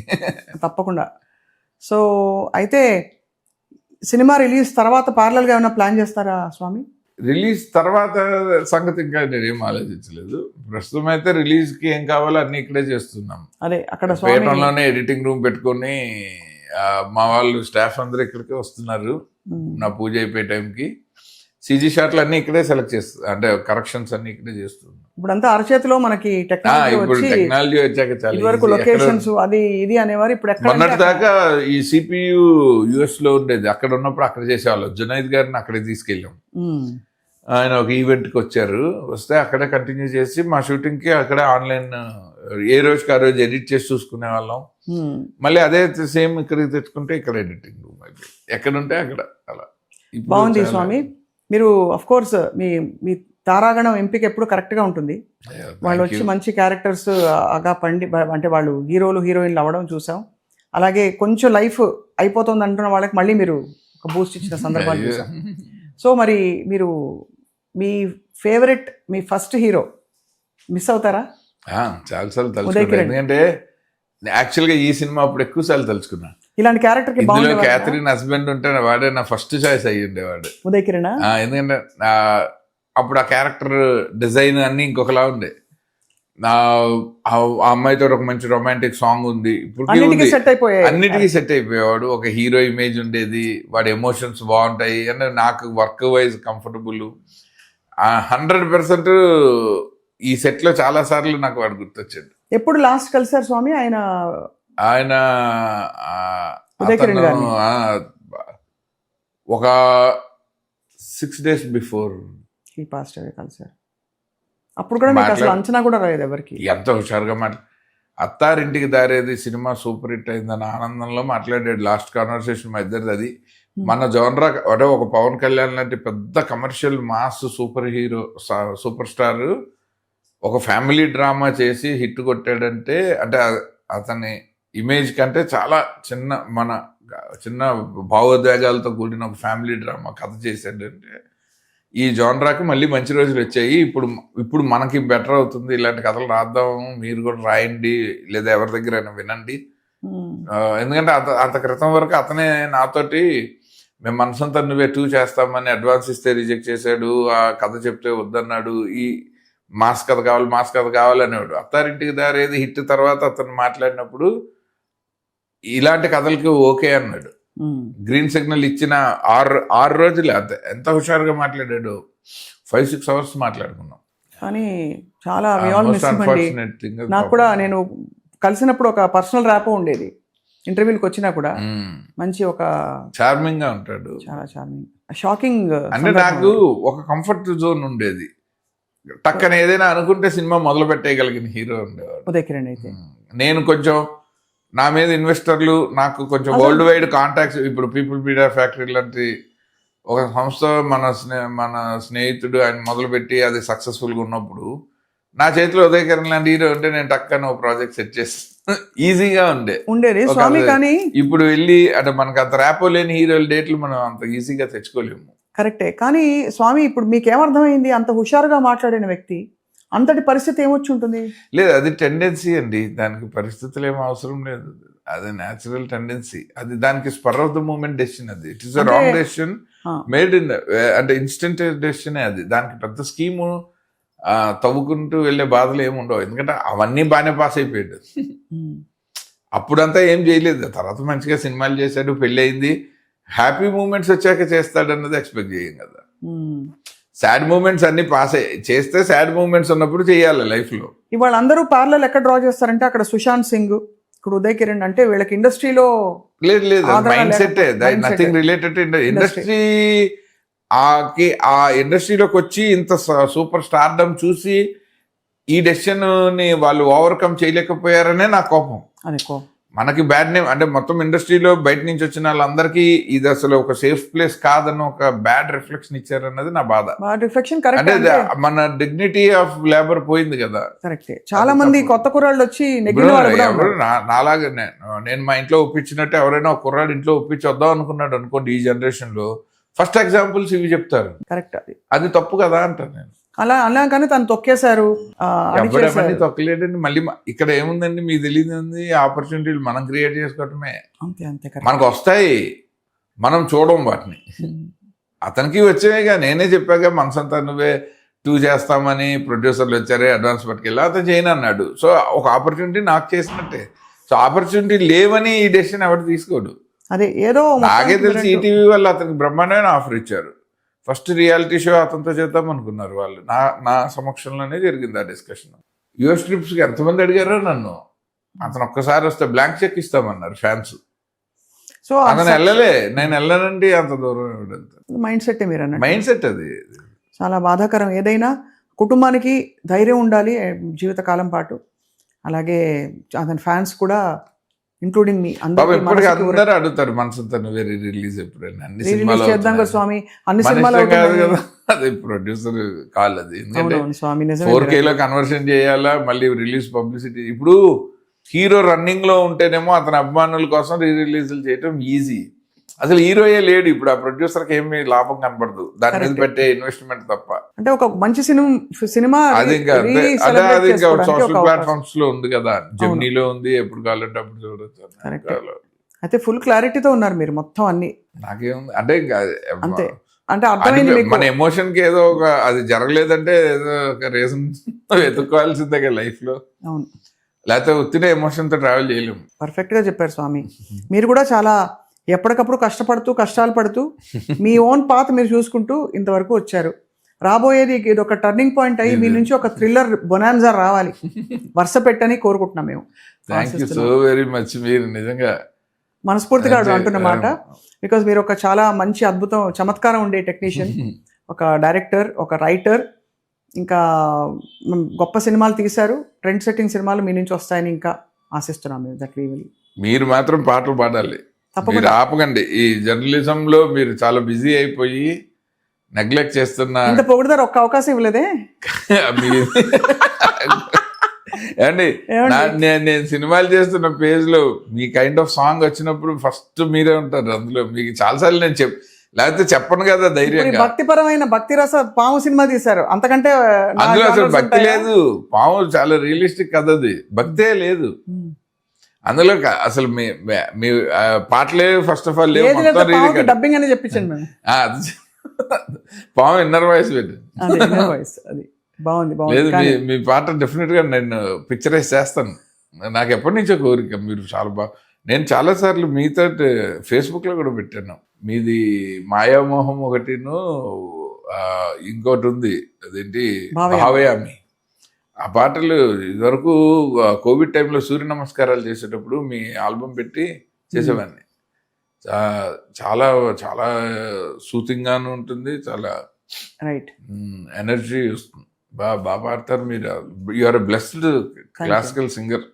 తప్పకుండా. సో అయితే సినిమా రిలీజ్ తర్వాత parallel గా ఏమైనా ప్లాన్ చేస్తారా స్వామి? రిలీజ్ తర్వాత సంగతి ఇంకా నేనేం ఆలోచించలేదు. ప్రస్తుతం అయితే రిలీజ్కి ఏం కావాలో అన్ని ఇక్కడే చేస్తున్నాం. అదే అక్కడ పేటంలోనే ఎడిటింగ్ రూమ్ పెట్టుకొని మా వాళ్ళు స్టాఫ్ అందరూ ఇక్కడికే వస్తున్నారు. నా పూజ అయిపోయే టైంకి CG షాట్లు అన్ని ఇక్కడే సెలెక్ట్ చేస్తుంది, అంటే కరెక్షన్స్ అన్ని ఇక్కడే చేస్తున్నాం. ఇప్పుడు అంతా అరచేతిలో మనకి టెక్నాలజీ వచ్చాక చాలా లొకేషన్స్ అది ఇది అనేవారు. ఇప్పుడు మొన్నటి దాకా ఈ CPU US లో ఉండేది, అక్కడ ఉన్నప్పుడు అక్కడ చేసేవాళ్ళు. జునైద్ గారిని అక్కడే తీసుకెళ్ళాం. ఆయన ఒక ఈవెంట్కి వచ్చారు, వస్తే అక్కడే కంటిన్యూ చేసి మా షూటింగ్కి అక్కడే ఆన్లైన్ ఏ రోజుకి ఆ రోజు ఎడిట్ చేసి చూసుకునే వాళ్ళం. మళ్ళీ అదే సేమ్ ఇక్కడికి తెచ్చుకుంటే ఇక్కడ ఎడిటింగ్ రూమ్ అయిపోయి ఎక్కడుంటే అక్కడ. అలా బాగుంది స్వామి. మీరు అఫ్ కోర్స్ మీ తారాగణం ఎంపిక ఎప్పుడు కరెక్ట్గా ఉంటుంది. వాళ్ళు వచ్చి మంచి క్యారెక్టర్స్ పండి, అంటే వాళ్ళు హీరోలు హీరోయిన్లు అవ్వడం చూసాం. అలాగే కొంచెం లైఫ్ అయిపోతుంది అంటున్న వాళ్ళకి మళ్ళీ మీరు ఒక బూస్ట్ ఇచ్చిన సందర్భాలు చూసాం. సో మరి మీరు మీ ఫేవరెట్, మీ ఫస్ట్ హీరో మిస్ అవుతారా? చాలాసార్లు తలుచుకున్నా, ఎందుకంటే యాక్చువల్గా ఈ సినిమా అప్పుడు ఎక్కువ సార్లు తలుచుకున్నా. ఇలాంటి క్యారెక్టర్ క్యాథరిన్ హస్బెండ్ ఉంటే వాడే నా ఫస్ట్ చాయిస్ అయ్యి ఉండేవాడు, ఉదయ్ కిరణ్. ఎందుకంటే అప్పుడు ఆ క్యారెక్టర్ డిజైన్ అన్ని ఇంకొకలా ఉండే. ఆ అమ్మాయితో ఒక మంచి రొమాంటిక్ సాంగ్ ఉంది, ఇప్పుడు అన్నిటికీ సెట్ అయిపోయేవాడు. ఒక హీరో ఇమేజ్ ఉండేది, వాడి ఎమోషన్స్ బాగుంటాయి, అంటే నాకు వర్క్ వైజ్ కంఫర్టబుల్. 100% ఈ సెట్ లో చాలా సార్లు నాకు వాడు గుర్తొచ్చాడు. ఎప్పుడు లాస్ట్ కలిసారు స్వామి ఆయన? ఒక 6 days before he passed away కలిసారు. అప్పుడు కూడా మీకు అసలు అంచనా కూడా రాలేదు ఎవరికి. ఎంత హుషారుగా Attarintiki Daredi cinema super hit అయిందని ఆనందంలో మాట్లాడాడు. లాస్ట్ కాన్వర్సేషన్ మా ఇద్దరిది అది. మన జోనరా అంటే ఒక పవన్ కళ్యాణ్ లాంటి పెద్ద కమర్షియల్ మాస్ సూపర్ స్టార్ ఒక ఫ్యామిలీ డ్రామా చేసి హిట్ కొట్టాడంటే, అంటే అతని ఇమేజ్ కంటే చాలా చిన్న మన చిన్న భావోద్వేగాలతో కూడిన ఒక ఫ్యామిలీ డ్రామా కథ చేశాడంటే ఈ జానరాకి మళ్ళీ మంచి రోజులు వచ్చాయి. ఇప్పుడు మనకి బెటర్ అవుతుంది, ఇలాంటి కథలు రాద్దాం, మీరు కూడా రాయండి లేదా ఎవరి దగ్గరైనా వినండి. ఎందుకంటే అంత క్రితం వరకు అతనే నాతోటి మేము మనసంతా నువ్వే 2 చేస్తామని అడ్వాన్స్ ఇస్తే రిజెక్ట్ చేశాడు, ఆ కథ చెప్తే వద్దన్నాడు, ఈ మాస్ కథ కావాలి అనేవాడు. అత్తారింటికి దారేది హిట్ తర్వాత అతను మాట్లాడినప్పుడు ఇలాంటి కథలకి ఓకే అన్నాడు. గ్రీన్ సిగ్నల్ ఇచ్చిన 6 రోజులే అంతే. ఎంత హుషారుగా మాట్లాడాడు, 5-6 అవర్స్ మాట్లాడుకున్నాం. కానీ చాలా నాకు కూడా నేను కలిసినప్పుడు ఒక పర్సనల్ ర్యాపో ఉండేది. ఇంటర్వ్యూలకు వచ్చినా కూడా మంచి ఒక చార్మింగ్ గా ఉంటాడు, చాలా చార్మింగ్. షాకింగ్ అంటే నాకు ఒక కంఫర్ట్ జోన్ ఉండేది. టక్కన ఏదైనా అనుకుంటే సినిమా మొదలు పెట్టేయగలిగిన హీరో ఉండేవాడు ఉదయ్ కిరణ్. అయితే నేను కొంచెం నా మీద ఇన్వెస్టర్లు, నాకు కొంచెం వరల్డ్ వైడ్ కాంటాక్ట్స్. ఇప్పుడు పీపుల్ మీడియా ఫ్యాక్టరీ లాంటి ఒక సంస్థ మన స్నేహితుడు ఆయన మొదలుపెట్టి అది సక్సెస్ఫుల్గా ఉన్నప్పుడు నా చేతిలో ఉదయ్ కిరణ్ లాంటి హీరో ఉంటే నేను టక్కన ఒక ప్రాజెక్ట్ సెట్ చేసి ఈజీగా ఉండేది స్వామి. కానీ ఇప్పుడు వెళ్ళి అంటే మనకు అంత ర్యాపో లేని హీరోల డేట్లు మనం అంత ఈజీగా తెచ్చుకోలేము. కరెక్టే. కానీ స్వామి ఇప్పుడు మీకేమర్థమైంది, అంత హుషారుగా మాట్లాడిన వ్యక్తి అంతటి పరిస్థితి ఏమొచ్చి ఉంటుంది? లేదు, అది టెండెన్సీ అండి, దానికి పరిస్థితులు ఏం అవసరం లేదు. అది న్యాచురల్ టెండెన్సీ, అది దానికి spur of the moment decision. అది it is a wrong decision made in అంటే ఇన్స్టెంట్ డెసిషన్. అది దానికి పెద్ద స్కీము తవ్వుకుంటూ వెళ్ళే బాధలు ఏమి ఉండవు, ఎందుకంటే అవన్నీ బాగానే పాస్ అయిపోయాడు. అప్పుడంతా ఏం చేయలేదు, తర్వాత మంచిగా సినిమాలు చేశాడు, పెళ్ళి అయింది. హ్యాపీ మూమెంట్స్ వచ్చాక చేస్తాడన్నది ఎక్స్పెక్ట్ చేయం కదా. సాడ్ మూమెంట్స్ అన్ని పాస్ చేస్తే సాడ్ మూమెంట్స్ ఉన్నప్పుడు చేయాలి లైఫ్ లో. ఇవాళ అందరూ పార్లర్ ఎక్కడ డ్రా చేస్తారంటే అక్కడ సుశాంత్ సింగ్, ఇక్కడ ఉదయ్ కిరణ్, అంటే వీళ్ళకి ఇండస్ట్రీలో లేదు mindset, nothing related to industry. ఆ ఇండస్ట్రీలోకి వచ్చి ఇంత సూపర్ స్టార్డమ్ చూసి ఈ డెసిషన్ ని వాళ్ళు ఓవర్కమ్ చేయలేకపోయారనే నా కోపం. మనకి బ్యాడ్ నేమ్ అంటే మొత్తం ఇండస్ట్రీలో బయట నుంచి వచ్చిన వాళ్ళందరికీ ఇది అసలు ఒక సేఫ్ ప్లేస్ కాదని ఒక బ్యాడ్ రిఫ్లెక్షన్ ఇచ్చారన్నది నా బాధ. అంటే మన డిగ్నిటీ ఆఫ్ లేబర్ పోయింది కదా. చాలా మంది కొత్త కుర్రాళ్ళు వచ్చి నాలాగా నేను మా ఇంట్లో ఒప్పించినట్టు ఎవరైనా ఒక కుర్రాడు ఇంట్లో ఒప్పించి వద్దాం అనుకున్నాడు అనుకోండి, ఈ జనరేషన్ లో ఫస్ట్ ఎగ్జాంపుల్స్ ఇవి చెప్తారు. కరెక్ట్, అది తప్పు కదా అంటారు నేను. అలా కానీ తను తొక్కేశారు. ఎవరెవరిని తొక్కలేదండి. మళ్ళీ ఇక్కడ ఏముందండి, మీకు తెలియదు, ఆపర్చునిటీలు మనం క్రియేట్ చేసుకోవటమే. మనకు వస్తాయి, మనం చూడం వాటిని. అతనికి వచ్చేవిగా నేనే చెప్పాగా, మనసంతా నువ్వే 2 చేస్తామని ప్రొడ్యూసర్లు వచ్చారే అడ్వాన్స్ పట్టుకెళ్ళి అతను చేయను అన్నాడు. సో ఒక ఆపర్చునిటీ నాకు చేసినట్టే. సో ఆపర్చునిటీ లేవని ఈ డెసిషన్ ఎవరు తీసుకోడు. అదే ఏదో నాకే తెలిసి ఈటీవీ వాళ్ళు అతనికి బ్రహ్మాండమైన ఆఫర్ ఇచ్చారు. ఫస్ట్ రియాలిటీ షో అతనితో చేద్దాం అనుకున్నారు వాళ్ళు. నా సమక్షంలోనే జరిగింది ఆ డిస్కషన్. యుఎస్ ట్రిప్స్కి ఎంతమంది అడిగారో నన్ను, అతను ఒక్కసారి వస్తే బ్లాంక్ చెక్ ఇస్తామన్నారు ఫ్యాన్స్. సో అతను వెళ్ళలే, నేను వెళ్ళనండి అంత దూరం. మైండ్ సెట్ మీరు అన్న మైండ్ సెట్ అది చాలా బాధాకరం. ఏదైనా కుటుంబానికి ధైర్యం ఉండాలి జీవితకాలం పాటు. అలాగే అతని ఫ్యాన్స్ కూడా ఇంక్లూడింగ్ మీ అందరూ అడుగుతారు మనసంతా నువ్వే రిలీజ్ ఎప్పుడైనా అన్ని సినిమాలు స్వామి, అన్ని సినిమాలు కదా. అది ప్రొడ్యూసర్ కాల్ అది, ఎందుకంటే 4K లో కన్వర్షన్ చేయాలా, మళ్ళీ రిలీజ్ పబ్లిసిటీ. ఇప్పుడు హీరో రన్నింగ్ లో ఉంటేనేమో అతని అభిమానుల కోసం రిలీజులు చేయటం ఈజీ. అసలు హీరోయే లేడు ఇప్పుడు, ఆ ప్రొడ్యూసర్ కి ఏమి లాభం కనపడదు దాని మీద పెట్టే ఇన్వెస్ట్మెంట్ తప్ప. అంటే ఒక మంచి సినిమా అది ఇంకా సోషల్ ప్లాట్ఫామ్స్ లో ఉంది కదా, జెమినీలో ఉంది, ఎప్పుడు కావాలంటే అప్పుడు చూడొచ్చు. అయితే ఫుల్ క్లారిటీతో ఉన్నారు మీరు మొత్తం అన్ని. నాకేముంది అంటే అంతే, అంటే అర్థమైంది మన ఎమోషన్ కి ఏదో ఒక అది జరగలేదంటే ఏదో ఒక రీజన్ వెతుక్కోవాల్సిందే కదా లైఫ్ లో. అవును, లేకపోతే ఉత్తిన ఎమోషన్ తో ట్రావెల్ చేయలేము. పర్ఫెక్ట్ గా చెప్పారు స్వామి. మీరు కూడా చాలా ఎప్పటికప్పుడు కష్టాలు పడుతూ మీ ఓన్ పాత్ మీరు చూసుకుంటూ ఇంతవరకు వచ్చారు. రాబోయేది ఇది ఒక టర్నింగ్ పాయింట్ అయ్యి మీ నుంచి ఒక థ్రిల్లర్ బొనాన్జా రావాలి, వరుస పెట్టని కోరుకుంటున్నాం మేము. Thank you so very much. మీరు నిజంగా మనస్ఫూర్తిగా అంటున్నమాట. బికాజ్ మీరు ఒక చాలా మంచి అద్భుతం చమత్కారం ఉండే టెక్నీషియన్, ఒక డైరెక్టర్, ఒక రైటర్, ఇంకా గొప్ప సినిమాలు తీశారు. ట్రెండ్ సెట్టింగ్ సినిమాలు మీ నుంచి వస్తాయని ఇంకా ఆశిస్తున్నాం మేము. That we will. మీరు మాత్రం పాటలు పాడాలి, మీరు ఆపకండి. ఈ జర్నలిజం లో మీరు చాలా బిజీ అయిపోయి నెగ్లెక్ట్ చేస్తున్నా. ఇంత పొగుడుదారు ఒక్క అవకాశం ఇవ్వలేదే. ఏమండి నేను సినిమాలు చేస్తున్న పేజ్ లో మీ కైండ్ ఆఫ్ సాంగ్ వచ్చినప్పుడు ఫస్ట్ మీరే ఉంటారు అందులో. మీకు చాలాసార్లు నేను లేకపోతే చెప్పను కదా ధైర్యంగా. భక్తిపరమైన భక్తి రస పాము సినిమా తీశారు, అంతకంటే అందులో అసలు భక్తి లేదు. పాము చాలా రియలిస్టిక్ కథ, అది భక్తే లేదు అందులో. అసలు మీ పాటలే ఫస్ట్ ఆఫ్ ఆల్ లేవు, డబ్బింగ్ అని చెప్పించండి మేము. పాము ఇన్నర్ వాయిస్ పెట్టి అది బాగుంది. లేదు మీ పాట డెఫినెట్ గా నేను పిక్చరైజ్ చేస్తాను. నాకు ఎప్పటి నుంచో కోరిక. మీరు చాలా బాగా, నేను చాలా సార్లు మీతో ఫేస్బుక్ లో కూడా పెట్టాను. మీది మాయామోహం ఒకటిను, ఇంకోటి ఉంది అదేంటి భావయామి. ఆ పాటలు ఇదివరకు కోవిడ్ టైంలో సూర్య నమస్కారాలు చేసేటప్పుడు మీ ఆల్బమ్ పెట్టి చేసేవాడిని. చాలా చాలా సూతింగ్ గాను ఉంటుంది, చాలా ఎనర్జీ వస్తుంది. బాగా పాడతారు మీరు. You're a blessed classical singer.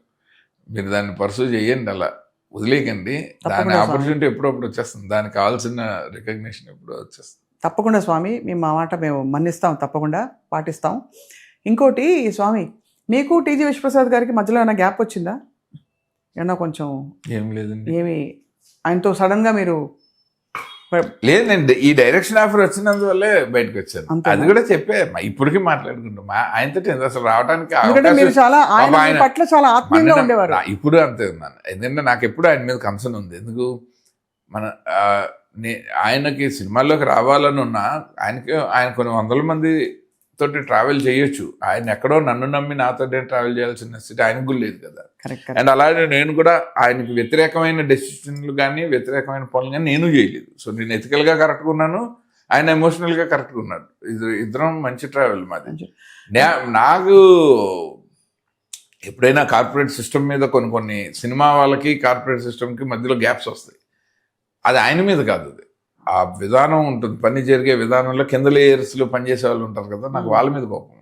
మీరు దాన్ని పర్సూ చేయండి, అలా వదిలేయకండి. దాని ఆపర్చునిటీ ఎప్పుడప్పుడు వచ్చేస్తుంది, దానికి కావాల్సిన రికగ్నిషన్ ఎప్పుడో వచ్చేస్తుంది. తప్పకుండా స్వామి, మేము మా మాట మేము మన్నిస్తాం, తప్పకుండా పాటిస్తాం. ఇంకోటి స్వామి, మీకు టీజీ విశ్వప్రసాద్ గారికి మధ్యలో ఏమైనా గ్యాప్ వచ్చిందా? ఏమన్నా కొంచెం ఏం లేదండి. ఏమి ఆయనతో సడన్ గా మీరు? లేదండి, ఈ డైరెక్షన్ ఆఫర్ వచ్చినందువల్లే బయటకు వచ్చాను. అది కూడా చెప్పే ఇప్పటికీ మాట్లాడుకుంటాం ఆయనతో. అసలు రావడానికి ఇప్పుడు అంతే ఉన్నాను. ఎందుకంటే నాకు ఎప్పుడు ఆయన మీద కన్సర్న్ ఉంది. ఎందుకు ఆయనకి సినిమాల్లోకి రావాలని ఉన్నా ఆయన కొన్ని వందల మంది తోటి ట్రావెల్ చేయొచ్చు. ఆయన ఎక్కడో నన్ను నమ్మి నాతో ట్రావెల్ చేయాల్సిన స్థితి ఆయనకు కూడా లేదు కదా. అండ్ అలాగే నేను కూడా ఆయనకి వ్యతిరేకమైన డెసిషన్లు కానీ వ్యతిరేకమైన పనులు కానీ నేను చేయలేదు. సో నేను ఎథికల్గా కరెక్ట్గా ఉన్నాను, ఆయన ఎమోషనల్గా కరెక్ట్గా ఉన్నాడు. ఇద్దరం మంచి ట్రావెల్ మాది. నాకు ఎప్పుడైనా కార్పొరేట్ సిస్టమ్ మీద కొన్ని సినిమా వాళ్ళకి కార్పొరేట్ సిస్టమ్కి మధ్యలో గ్యాప్స్ వస్తాయి. అది ఆయన మీద కాదు, అది ఆ విధానం ఉంటుంది. పని జరిగే విధానంలో కింద లేయర్స్లో పనిచేసే వాళ్ళు ఉంటారు కదా, నాకు వాళ్ళ మీద కోపం.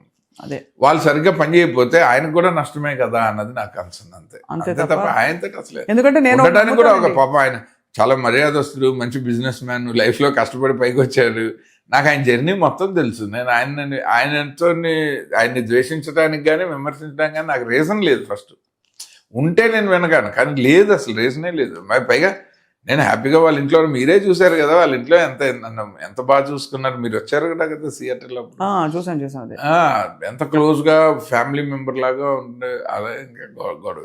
అదే వాళ్ళు సరిగ్గా పని చేయకపోతే ఆయనకు కూడా నష్టమే కదా అన్నది నాకు కన్సర్న్. అంతే తప్ప ఆయనతో అసలు ఎందుకంటే నేను ఉండటానికి కూడా ఒక పాప. ఆయన చాలా మర్యాదస్తుడు, మంచి బిజినెస్ మ్యాన్, లైఫ్లో కష్టపడి పైకి వచ్చారు. నాకు ఆయన జర్నీ మొత్తం తెలుసు. నేను ఆయన్ని ద్వేషించడానికి కానీ విమర్శించడానికి కానీ నాకు రీజన్ లేదు. ఫస్ట్ ఉంటే నేను వినగాను, కానీ లేదు, అసలు రీజనే లేదు. పైగా నేను హ్యాపీగా వాళ్ళ ఇంట్లో, మీరే చూసారు కదా వాళ్ళ ఇంట్లో ఎంత బాగా చూసుకున్నారు. మీరు వచ్చారు కదా కదా సియాటర్లో, చూసాను. ఎంత క్లోజ్ గా ఫ్యామిలీ మెంబర్ లాగా ఉండే. అలా ఇంకా గొడవ.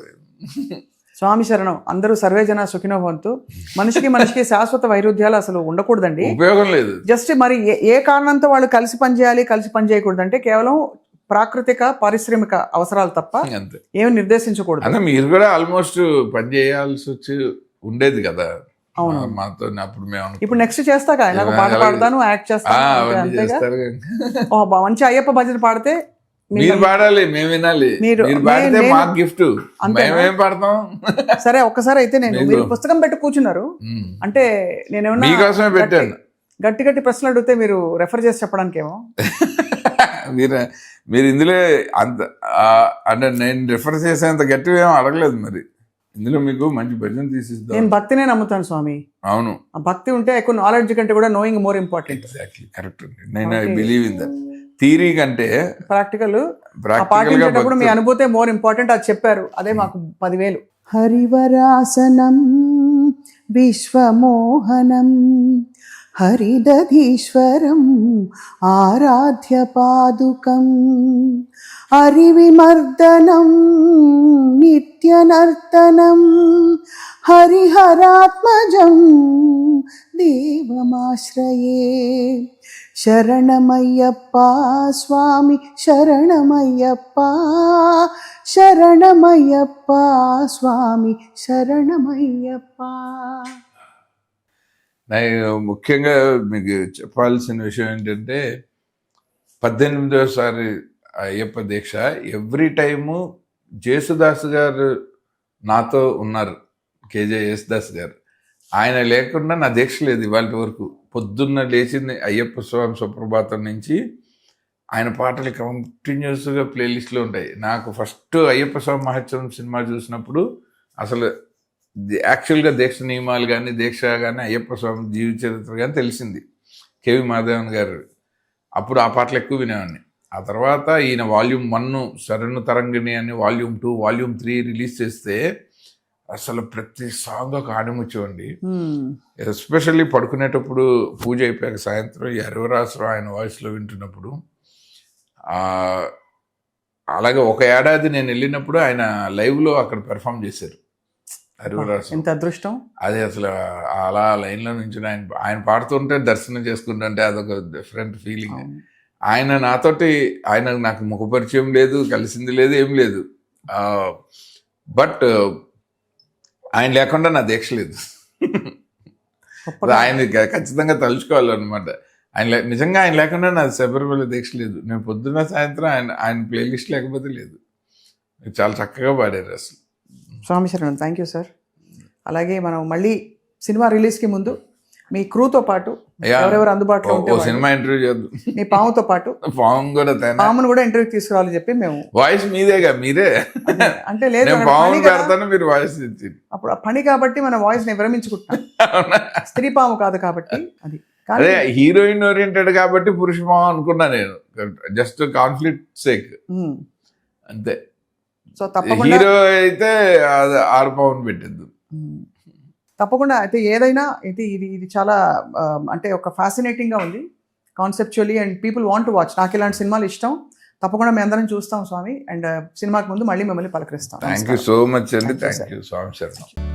స్వామి శరణం. అందరూ సర్వేజన సుఖినోభవంతు. మనిషికి శాశ్వత వైరుధ్యాలు అసలు ఉండకూడదండి, ఉపయోగం లేదు. జస్ట్ మరి ఏ కారణంతో వాళ్ళు కలిసి పనిచేయాలి, కలిసి పనిచేయకూడదు అంటే కేవలం ప్రాకృతిక పారిశ్రామిక అవసరాలు తప్ప ఏమి నిర్దేశించకూడదు. అంటే మీరు కూడా ఆల్మోస్ట్ పని చేయాల్సి వచ్చి ఉండేది కదా. అవును, మాతో అప్పుడు మేము ఇప్పుడు నెక్స్ట్ చేస్తాగా నాకు పాట పాడతాను, యాక్ట్ చేస్తాను. మంచి అయ్యప్ప భజన పాడితే మీరు పాడాలి, మేము వినాలి. మీరు పాడితే మాకు గిఫ్ట్, మేమేం పాడతాం. సరే ఒక్కసారి అయితే మీరు పుస్తకం పెట్టి కూర్చున్నారు అంటే నేనేమన్నా మీకోసమే పెట్టాను. గట్టి ప్రశ్నలు అడిగితే మీరు రెఫర్ చేసి చెప్పడానికి ఏమో. మీరు ఇందులో అంత అంటే నేను రెఫర్ చేసేంత గట్టిగా ఏమో అడగలేదు. మరి ఇందులో మీకు మంచి భజన తీసిస్తాను. నేను భక్తినే నమ్ముతాను స్వామి. అవును, ఆ భక్తి ఉంటే ఎక్కువ నాలెడ్జ్ కంటే కూడా knowing more important. Exactly correct అండి. నేను I believe in that. Theory కంటే ప్రాక్టికల్ పాటించేటప్పుడు మీ అనుభూతే మోర్ ఇంపార్టెంట్. అది చెప్పారు, అదే మాకు 10,000. హరివరాసనం విశ్వమోహనం హరిదధీశ్వరం ఆరాధ్య పాదుకం హరివిమర్దనం నిత్యనర్తనం హరిహరాత్మజం దేవమాశ్రయే. శరణమయ్యప్ప స్వామి శరణమయ్యప్ప, శరణమయ్యప్ప స్వామి శరణమయ్యప్ప. ముఖ్యంగా మీకు చెప్పాల్సిన విషయం ఏంటంటే 18వసారి అయ్యప్ప దీక్ష. ఎవ్రీ టైము జేసుదాస్ గారు నాతో ఉన్నారు, కేజే యేసుదాస్ గారు. ఆయన లేకుండా నా దీక్ష లేదు ఇవాళ వరకు. పొద్దున్న లేచింది అయ్యప్ప స్వామి సుప్రభాతం నుంచి ఆయన పాటలు కంటిన్యూస్గా ప్లేలిస్ట్లో ఉంటాయి. నాకు ఫస్ట్ అయ్యప్ప స్వామి మహోత్సవం సినిమా చూసినప్పుడు అసలు యాక్చువల్గా దీక్ష నియమాలు కానీ దీక్ష కానీ అయ్యప్ప స్వామి జీవిత చరిత్ర కానీ తెలిసింది కేవి మాధవన్ గారు. అప్పుడు ఆ పాటలు ఎక్కువ వినేవాడిని. ఆ తర్వాత ఈయన వాల్యూమ్ 1 శరణు తరంగిణి అని వాల్యూమ్ 2 వాల్యూమ్ 3 రిలీజ్ చేస్తే అసలు ప్రతి సాంగ్ ఒక ఆణిముచ్చండి. ఎస్పెషల్లీ పడుకునేటప్పుడు పూజ అయిపోయాక సాయంత్రం ఈ హరివరాసరావు ఆయన వాయిస్లో వింటున్నప్పుడు, అలాగే ఒక ఏడాది నేను వెళ్ళినప్పుడు ఆయన లైవ్లో అక్కడ పెర్ఫామ్ చేశారు హరివరాసరావు. ఎంత అదృష్టం. అది అసలు అలా లైన్లో నుంచి ఆయన పాడుతుంటే దర్శనం చేసుకుంటుంటే అదొక డిఫరెంట్ ఫీలింగ్. ఆయన నాతోటి నాకు ముఖ పరిచయం లేదు, కలిసింది లేదు, ఏం లేదు. బట్ ఆయన లేకుండా నా దీక్ష లేదు. ఆయన ఖచ్చితంగా తలుచుకోవాలన్నమాట. నిజంగా ఆయన లేకుండా నా శబరిమల దీక్ష లేదు. నేను పొద్దున్న సాయంత్రం ఆయన ప్లేలిస్ట్ లేకపోతే లేదు. చాలా చక్కగా పాడారు అసలు. స్వామి శరణం. Thank you sir. అలాగే మనం మళ్ళీ సినిమా రిలీజ్కి ముందు మీ క్రూతో పాటు ఎవరెవరు అందుబాటులో ఉంటే సినిమా ఇంటర్వ్యూ చేద్దాం. మీ పాముతో పాటు పామును కూడా ఇంటర్వ్యూ తీసుకురావాలని చెప్పి మేము. వాయిస్ మీదేగా, మీరే అంటే లేదు పాము పెడతాను, మీరు వాయిస్ ఇచ్చి. అప్పుడు ఆ పని కాబట్టి మన వాయిస్ ని విరమించుకుంటాం. స్త్రీ పాము కాదు కాబట్టి అది. అదే హీరోయిన్ ఓరియంటెడ్ కాబట్టి పురుష పాము అనుకున్నా నేను, జస్ట్ కాన్ఫ్లిక్ట్ సేక్ అంతే. సో తప్పకుండా హీరో అయితే 6 పౌండ్ పెట్టిద్దు. తప్పకుండా. అయితే ఏదైనా అయితే ఇది చాలా అంటే ఒక ఫ్యాసినేటింగ్గా ఉంది conceptually, and people want to watch. నాకు ఇలాంటి సినిమాలు ఇష్టం. తప్పకుండా మేము అందరం చూస్తాం స్వామి. అండ్ సినిమాకి ముందు మళ్ళీ మిమ్మల్ని పలకరిస్తాం. థ్యాంక్ యూ సో మచ్ అండి. థ్యాంక్ యూ స్వామి శరణం.